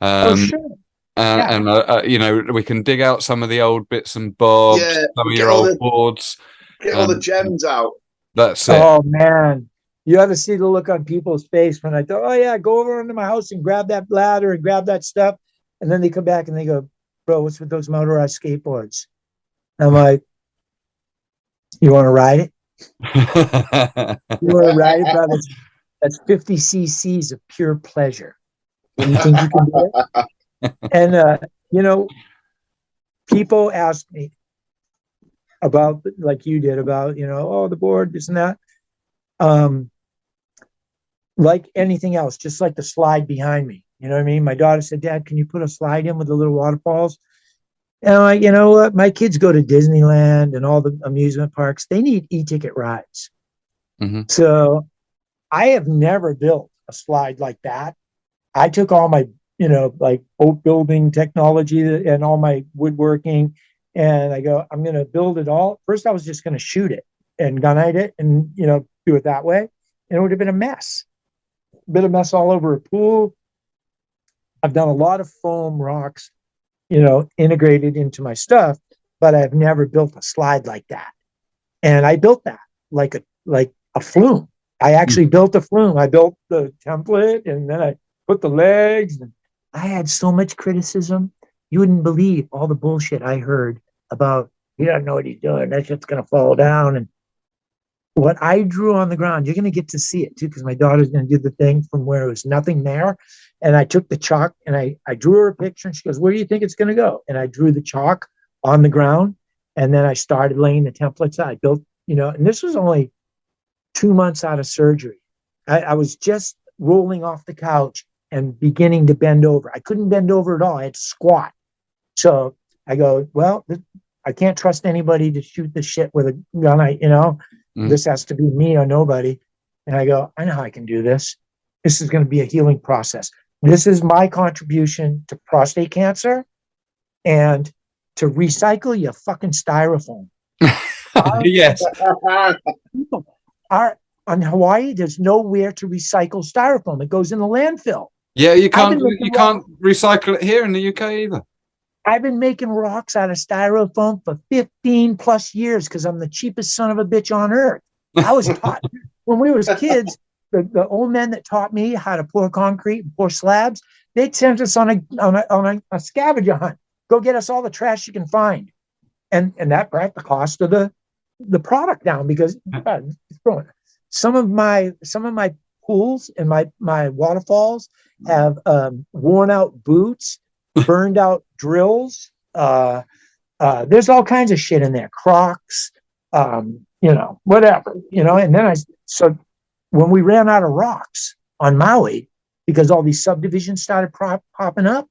Sure. And we can dig out some of the old bits and bobs, some of your old boards. Get all the gems out. That's it. Oh, man. You ought to see the look on people's face when I thought, oh, yeah, go over into my house and grab that ladder and grab that stuff. And then they come back and they go, bro, what's with those motorized skateboards? I'm like, you want to ride it? You want to ride it, brother? That's 50 cc's of pure pleasure. You think you can do it? And, people ask me about, like you did, about, the board, this and that. Like anything else, just like the slide behind me. You know what I mean? My daughter said, Dad, can you put a slide in with the little waterfalls? And I'm like, you know what? My kids go to Disneyland and all the amusement parks. They need e-ticket rides. Mm-hmm. So I have never built a slide like that. I took all my, like boat building technology and all my woodworking, and I go, I'm going to build it all. First, I was just going to shoot it and gunite it and, do it that way. And it would have been a mess. All over a pool. I've done a lot of foam rocks, integrated into my stuff, but I've never built a slide like that. And I built that like a flume. I actually built a flume. I built the template, and then I put the legs. And I had so much criticism. You wouldn't believe all the bullshit I heard about, he doesn't know what he's doing. That shit's going to fall down. And what I drew on the ground, you're going to get to see it too, because my daughter's going to do the thing from where it was nothing there. And I took the chalk and I drew her a picture, and she goes, where do you think it's going to go? And I drew the chalk on the ground. And then I started laying the templates. I built, and this was only 2 months out of surgery. I was just rolling off the couch and beginning to bend over. I couldn't bend over at all. I had to squat. So I go, well, I can't trust anybody to shoot the shit with a gun. This has to be me or nobody. And I go, I know how I can do this. This is going to be a healing process. This is my contribution to prostate cancer and to recycle your fucking styrofoam. Yes. On Hawaii, there's nowhere to recycle styrofoam. It goes in the landfill. Yeah, you can't recycle it here in the UK either. I've been making rocks out of styrofoam for 15 plus years because I'm the cheapest son of a bitch on earth. I was taught when we was kids, the old men that taught me how to pour concrete and pour slabs, they'd send us on a scavenger hunt. Go get us all the trash you can find. And that brought the cost of the product down because some of my pools and my waterfalls have worn out boots, burned out drills. There's all kinds of shit in there. Crocs, whatever, and then so when we ran out of rocks on Maui, because all these subdivisions started popping up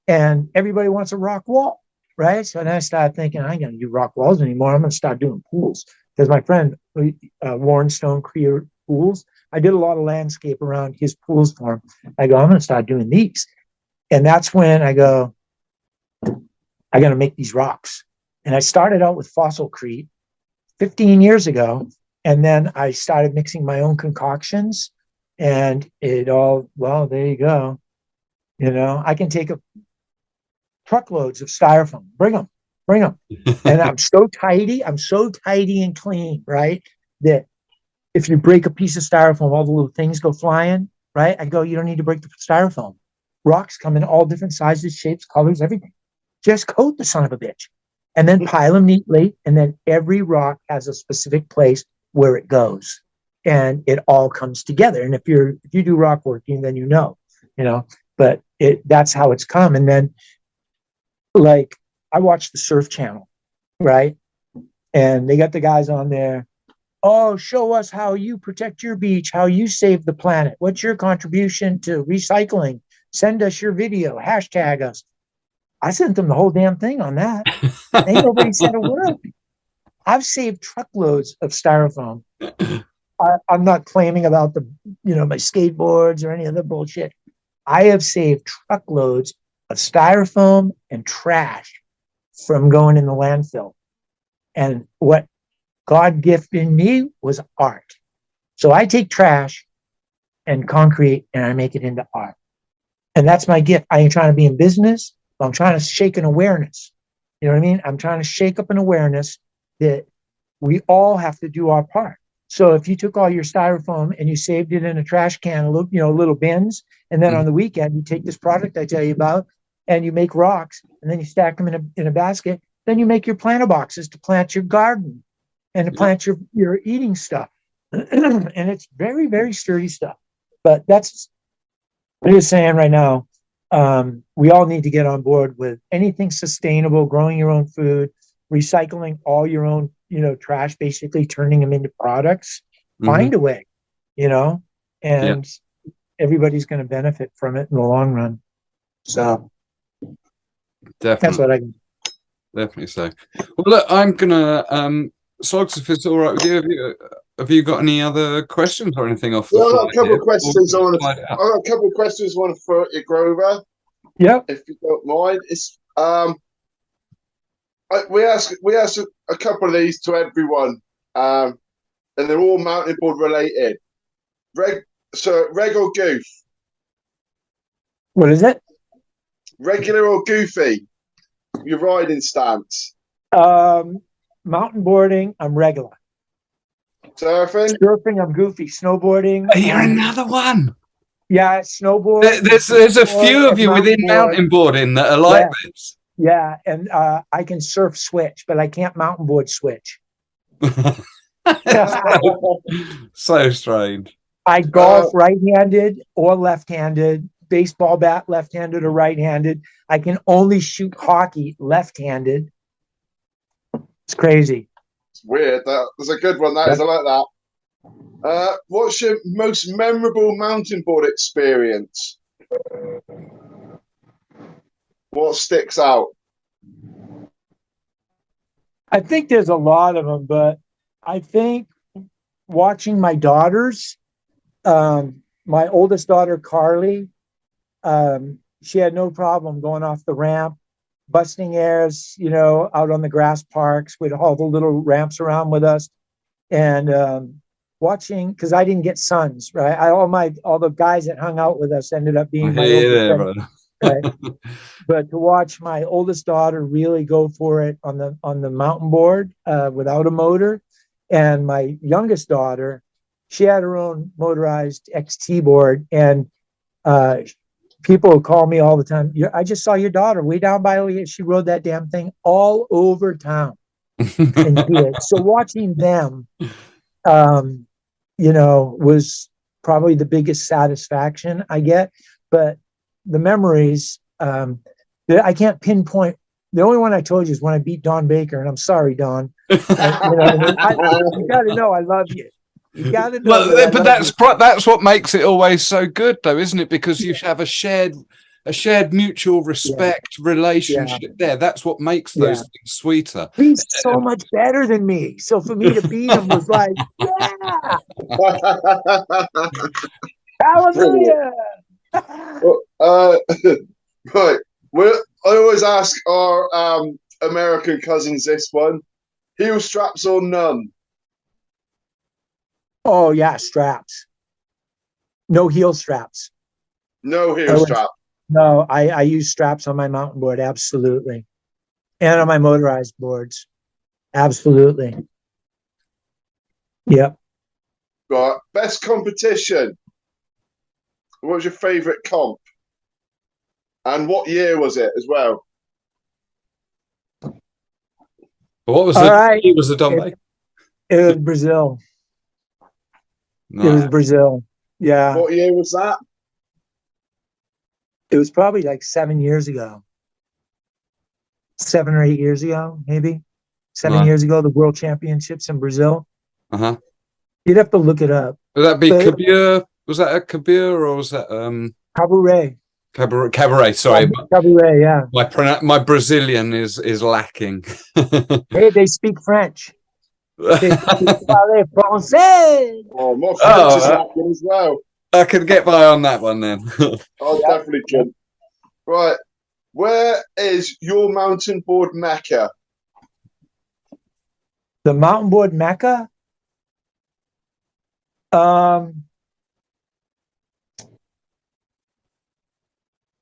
and everybody wants a rock wall, right? So then I started thinking, I ain't gonna do rock walls anymore. I'm gonna start doing pools. Because my friend, Warren Stone Creator Pools, I did a lot of landscape around his pools for him. I go, I'm gonna start doing these. And that's when I go, I gotta make these rocks. And I started out with fossilcrete 15 years ago. And then I started mixing my own concoctions and well, there you go. I can take truckloads of styrofoam, bring them. And I'm so tidy and clean, right? That if you break a piece of styrofoam, all the little things go flying, right? I go, you don't need to break the styrofoam. Rocks come in all different sizes, shapes, colors, everything. Just coat the son of a bitch and then pile them neatly. And then every rock has a specific place where it goes and it all comes together. And if you do rock working, then but that's how it's come. And then like I watch the Surf Channel, right? And they got the guys on there. Oh, show us how you protect your beach, how you save the planet. What's your contribution to recycling? Send us your video, hashtag us. I sent them the whole damn thing on that. Ain't nobody said a word. I've saved truckloads of styrofoam. I'm not claiming about my skateboards or any other bullshit. I have saved truckloads of styrofoam and trash from going in the landfill. And what God gifted me was art. So I take trash and concrete and I make it into art. And that's my gift. I ain't trying to be in business, but I'm trying to shake an awareness. You know what I mean? I'm trying to shake up an awareness that we all have to do our part. So if you took all your styrofoam and you saved it in a trash can, little bins, and then on the weekend you take this product I tell you about and you make rocks and then you stack them in a basket, then you make your planter boxes to plant your garden and to plant your eating stuff. And it's very, very sturdy stuff. But that's what you're saying right now. We all need to get on board with anything sustainable, growing your own food, recycling all your own, trash, basically turning them into products. Find a way, and everybody's going to benefit from it in the long run. So definitely, that's what I can. Definitely so. Well, look, I'm gonna Sloggs, if it's all right with you, have you got any other questions or anything off the I've got a couple of questions. I've got a couple of questions I want to throw at you, Grover. Yeah, if you don't mind. It's we ask a couple of these to everyone, and they're all mountain board related. Reg or goof? What is it? Regular or goofy? Your riding stance? Mountain boarding, I'm regular. Surfing? Surfing, I'm goofy. Snowboarding, You're another one. yeah, snowboard. There's a few of And you within mountain board. mountain boarding that are like Yeah, this. yeah, and I can surf switch, but I can't mountain board switch. So strange. I Uh, golf right-handed or left-handed, baseball bat left-handed or right-handed. I can only shoot hockey left-handed. It's crazy. it's weird. That's a good one. That is. I like that. What's your most memorable mountain board experience? What sticks out? I think there's a lot of them, but I think watching my daughters, my oldest daughter, Carly, she had no problem going off the ramp, busting airs, out on the grass parks with all the little ramps around with us. And watching, because I didn't get sons, right? All the guys that hung out with us ended up being my older Yeah, friends, right? But to watch my oldest daughter really go for it on the mountain board without a motor, and my youngest daughter, she had her own motorized XT board, and people call me all the time. I just saw your daughter way down by O'Hare. She rode that damn thing all over town and kids. So watching them, was probably the biggest satisfaction I get. But the memories, I can't pinpoint. The only one I told you is when I beat Don Baker, and I'm sorry, Don. You got to know I love you. You got to know. Well, but that's what makes it always so good, though, isn't it? Because you have a shared mutual respect relationship there. That's what makes those things sweeter. He's so much better than me. So for me to beat him was like, yeah, hallelujah. Right. Well, I always ask our American cousins this one: heel straps or none? Oh yeah, straps. No heel straps. No heel strap. No, I use straps on my mountain board, absolutely. And on my motorized boards. Absolutely. Yep. Right. Best competition. What was your favourite comp? And what year was it as well? What was it? Was the Don? It was Brazil. No. It was Brazil. Yeah. What year was that? It was probably like 7 years ago. 7 or 8 years ago, maybe. 7 years ago, the World Championships in Brazil. Uh-huh. You'd have to look it up. Would that be Kabir? Was that a Kabir or was that Cabaret? Cabaret, sorry. Cabaret, yeah. My Brazilian is lacking. Hey, they speak French. They parle français. Oh, my French is lacking as well. I could get by on that one then. I definitely could. Right. Where is your mountain board mecca? The mountain board mecca?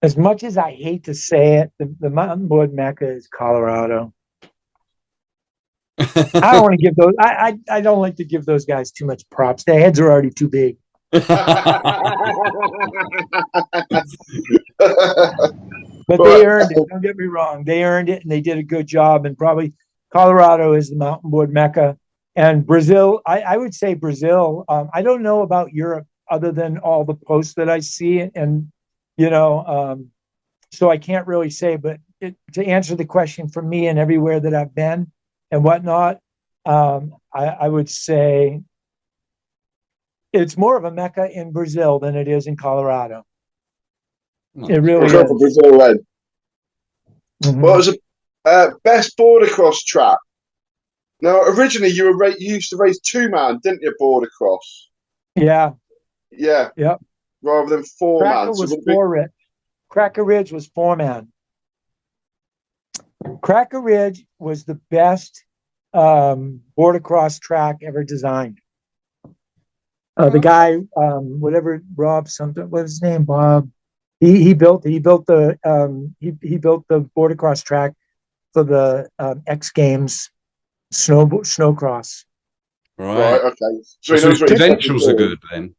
As much as I hate to say it, the mountain board mecca is Colorado. I don't want to give those. I don't like to give those guys too much props. Their heads are already too big. But they earned it. Don't get me wrong. They earned it, and they did a good job. And probably Colorado is the mountain board mecca. And Brazil, I would say Brazil. I don't know about Europe other than all the posts that I see, and so I can't really say. But to answer the question for me and everywhere that I've been and whatnot, I would say it's more of a mecca in Brazil than it is in Colorado. It really is. Brazil then. Mm-hmm. What was the best border cross track? Now, originally you used to race 2-man, didn't you? Border cross. Yeah. Yeah. Yep. Rather than 4-man. Cracker Ridge was 4-man. Cracker Ridge was the best border cross track ever designed. The guy, Rob something, what's his name? Bob. He built the border cross track for the X Games snowcross. Right. Right. Okay. So he So knows his what he's looking credentials are for. good then.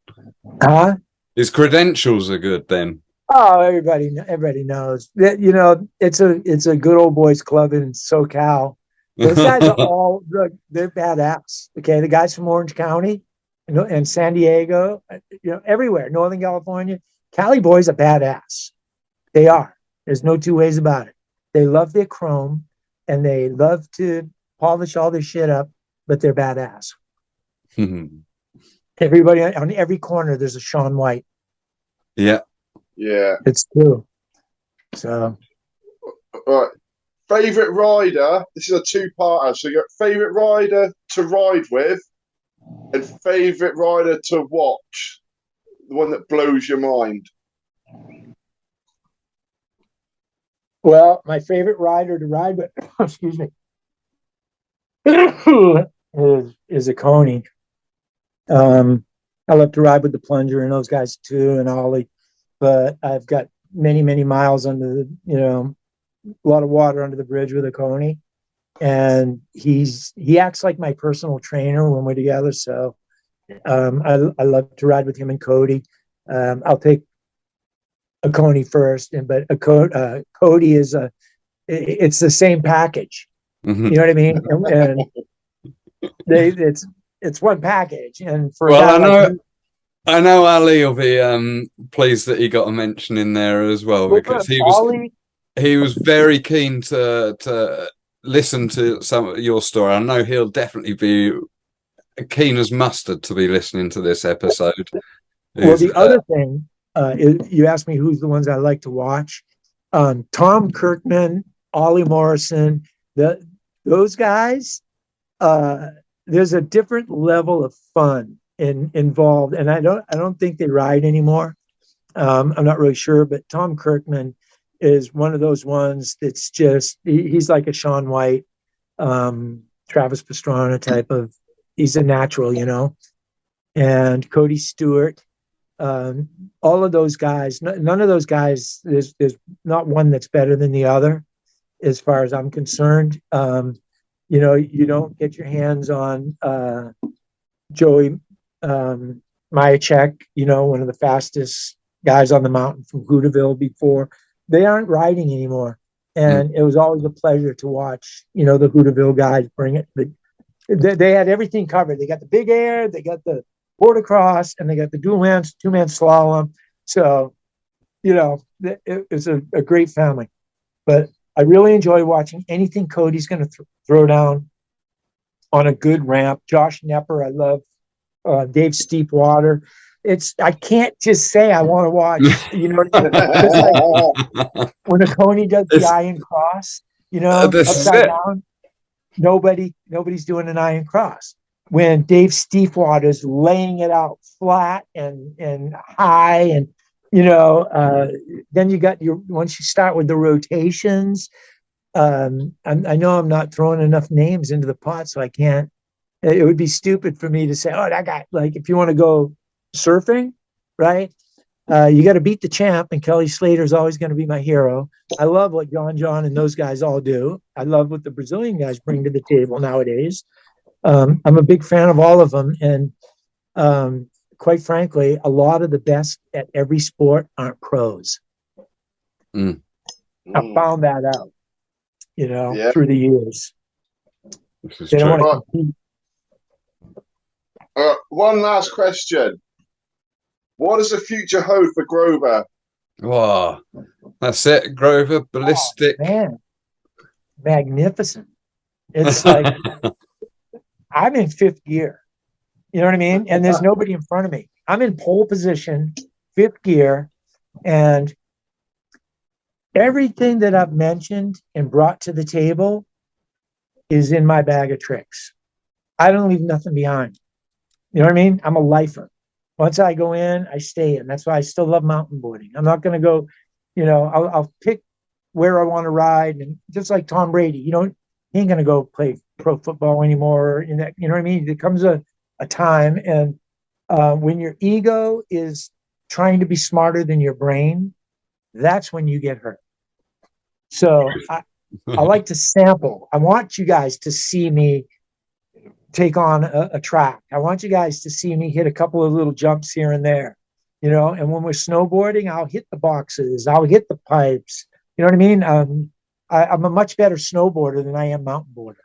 Huh? His credentials are good then. Oh, everybody knows that. It's a good old boys club in SoCal. Those guys are all they're badass. Okay, the guys from Orange County, and San Diego, everywhere, Northern California, Cali boys are badass. They are. There's no two ways about it. They love their chrome, and they love to polish all their shit up, but they're badass. Everybody on every corner, there's a Sean White. Yeah. Yeah. It's true. So, Right. Favorite rider. This is a two-parter. So you got favorite rider to ride with, and favorite rider to watch. The one that blows your mind. well, my favorite rider to ride with, excuse me, is a Coney. I love to ride with the plunger and those guys too, and Ollie. But I've got many, many miles under a lot of water under the bridge with a Coney, and he acts like my personal trainer when we're together. So I love to ride with him and Cody. I'll take a Coney first, but Cody it's the same package. Mhm. You know what I mean? And it's one package, and for a Well, guy I like know me, I know Ali will be pleased that he got a mention in there as well, because Ollie, he was very keen to listen to some of your story. I know he'll definitely be keen as mustard to be listening to this episode. well, the other thing is, you asked me who's the ones I like to watch. Tom Kirkman, Ollie Morrison, those guys. There's a different level of fun involved, and I don't think they ride anymore. I'm not really sure, but Tom Kirkman is one of those ones that's just he's like a Sean White, Travis Pastrana type of. He's a natural. And Cody Stewart, all of those guys. None of those guys. There's not one that's better than the other, as far as I'm concerned. You don't get your hands on Joey Mayachek, one of the fastest guys on the mountain from Hooterville before. They aren't riding anymore. And it was always a pleasure to watch, the Hooterville guys bring it. But they had everything covered. They got the big air, they got the border cross, and they got the two-man slalom. So, it was a great family. But I really enjoy watching anything Cody's going to throw down on a good ramp. Josh Nepper, I love. Dave Steepwater. I can't just say I want to watch. Just like when a Coney does the iron cross, upside down. Nobody's doing an iron cross. When Dave Steepwater's laying it out flat and high, and then you got once you start with the rotations. I know I'm not throwing enough names into the pot, so I can't. It would be stupid for me to say, oh, that guy, like, if you want to go surfing, right? You got to beat the champ, and Kelly Slater is always going to be my hero. I love what John and those guys all do. I love what the Brazilian guys bring to the table nowadays. I'm a big fan of all of them. And quite frankly, a lot of the best at every sport aren't pros. I found that out, through the years. They don't want to compete. One last question. What does the future hold for Grover? Wow, that's it, Grover. Ballistic. Oh, man, magnificent. It's like I'm in fifth gear. You know what I mean? And there's nobody in front of me. I'm in pole position, fifth gear, and everything that I've mentioned and brought to the table is in my bag of tricks. I don't leave nothing behind. You know what I mean? I'm a lifer. Once I go in, I stay in. That's why I still love mountain boarding. I'm not going to go, I'll pick where I want to ride. And just like Tom Brady, he ain't going to go play pro football anymore. You know what I mean? There comes a time. And when your ego is trying to be smarter than your brain, that's when you get hurt. So I like to sample. I want you guys to see me take on a track. I want you guys to see me hit a couple of little jumps here and there, you know. And when we're snowboarding, I'll hit the boxes, I'll hit the pipes. You know what I mean? I'm a much better snowboarder than I am mountain boarder.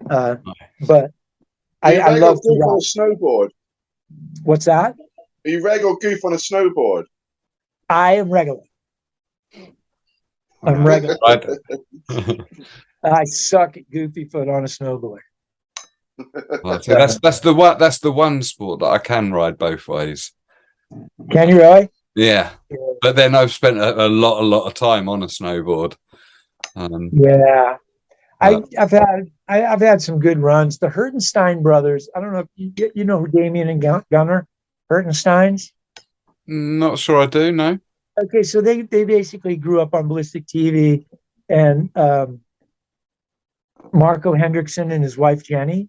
But I love goof on a snowboard. What's that? Are you reg or goof on a snowboard? I am regular. I'm regular. I suck at goofy foot on a snowboard. Well, so that's the one sport that I can ride both ways. Can you really? Yeah, but then I've spent a lot of time on a snowboard. Yeah, I've had some good runs. The Hertenstein brothers. I don't know if you know who Damien and Gunnar Hertensteins. Not sure I do. No. Okay, so they basically grew up on Ballistic TV, and Marco Hendrickson and his wife Jenny.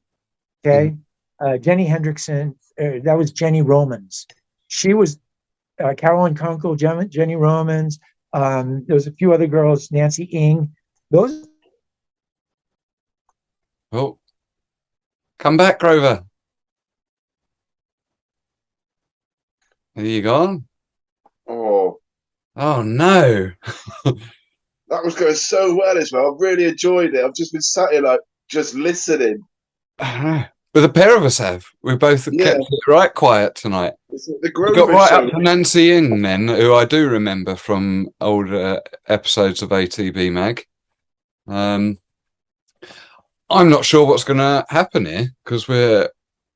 Okay, Jenny Hendrickson. That was Jenny Romans. She was Carolyn Kunkel, Jenny Romans. There was a few other girls, Nancy Ing. Those. Oh, come back, Grover. Are you gone? Oh no. That was going so well as well. I've really enjoyed it. I've just been sat here just listening. But the pair of us have. We both kept it right quiet tonight. We got right up to Nancy Ing then, who I do remember from older episodes of ATB Mag. I'm not sure what's going to happen here because we're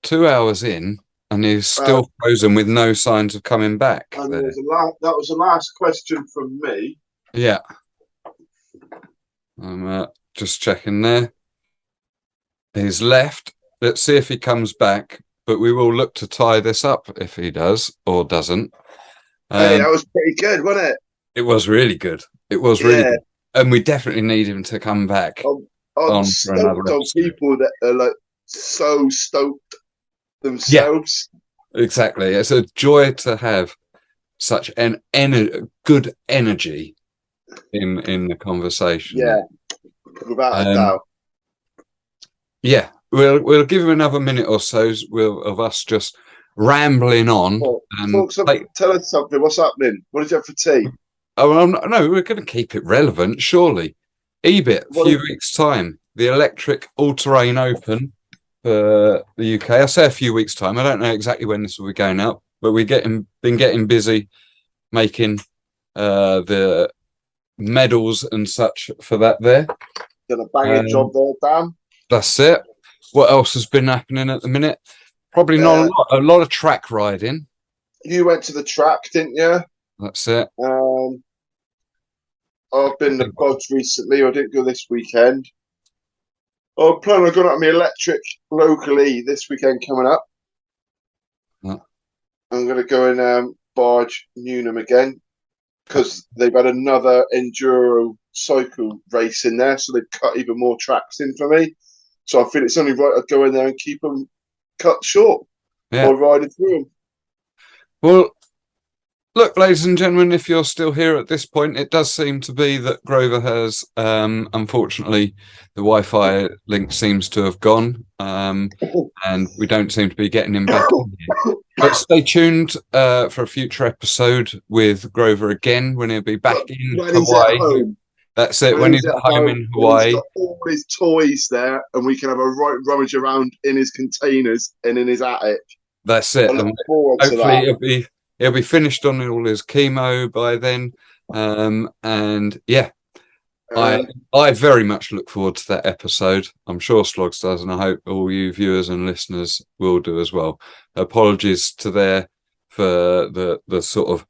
2 hours in and he's still frozen with no signs of coming back. And that was the last question from me. Yeah. I'm just checking there. He's left. Let's see if he comes back, but we will look to tie this up if he does or doesn't. Hey, that was pretty good, wasn't it? It was really good. It was really good. And we definitely need him to come back. I'm stoked on people that are so stoked themselves. Yeah, exactly. It's a joy to have such an good energy in the conversation. Yeah, without a doubt. Yeah, we'll give him another minute or so of us just rambling on. Tell us something. What's happening? What did you have for tea? Oh no, we're going to keep it relevant, surely. EBIT, a few weeks' time. The Electric All-Terrain Open for the UK. I say a few weeks' time. I don't know exactly when this will be going out, but we've been getting busy making the medals and such for that there. Done a banging job there, Dan. That's it. What else has been happening at the minute? Probably not a lot of track riding. You went to the track, didn't you? That's it. I've been to Bodge recently. I didn't go this weekend. I'm planning on going out on my electric locally this weekend coming up. I'm going to go and barge Newnham again because they've had another enduro cycle race in there, so they've cut even more tracks in for me. So I feel it's only right to go in there and keep them cut short or riding through them. Well, look, ladies and gentlemen, if you're still here at this point, it does seem to be that Grover has, unfortunately, the Wi-Fi link seems to have gone, and we don't seem to be getting him back in here. But stay tuned for a future episode with Grover again when he'll be back in Hawaii. That's it, when he's at home in Hawaii. He's got all his toys there, and we can have a right rummage around in his containers and in his attic. That's it. Hopefully he'll be finished on all his chemo by then. And yeah, I very much look forward to that episode. I'm sure Sloggs does, and I hope all you viewers and listeners will do as well. Apologies for the sort of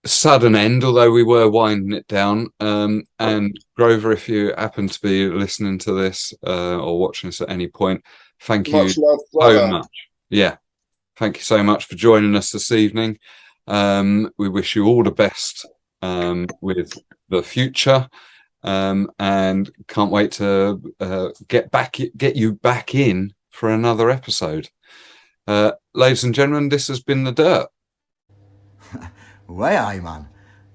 sudden end, although we were winding it down. And Grover, if you happen to be listening to this or watching us at any point, thank you so much. Yeah. Thank you so much for joining us this evening. We wish you all the best with the future, and can't wait to get you back in for another episode. Ladies and gentlemen, this has been The Dirt. Way aye, man.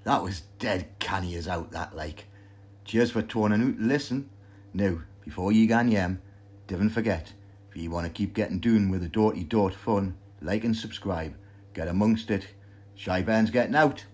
That was dead canny as out that like. Cheers for tuning out to listen. Now, before you gan yem, don't forget, If you want to keep getting doing with the door-to-door fun, like and subscribe. Get amongst it. Shy Ben's getting out.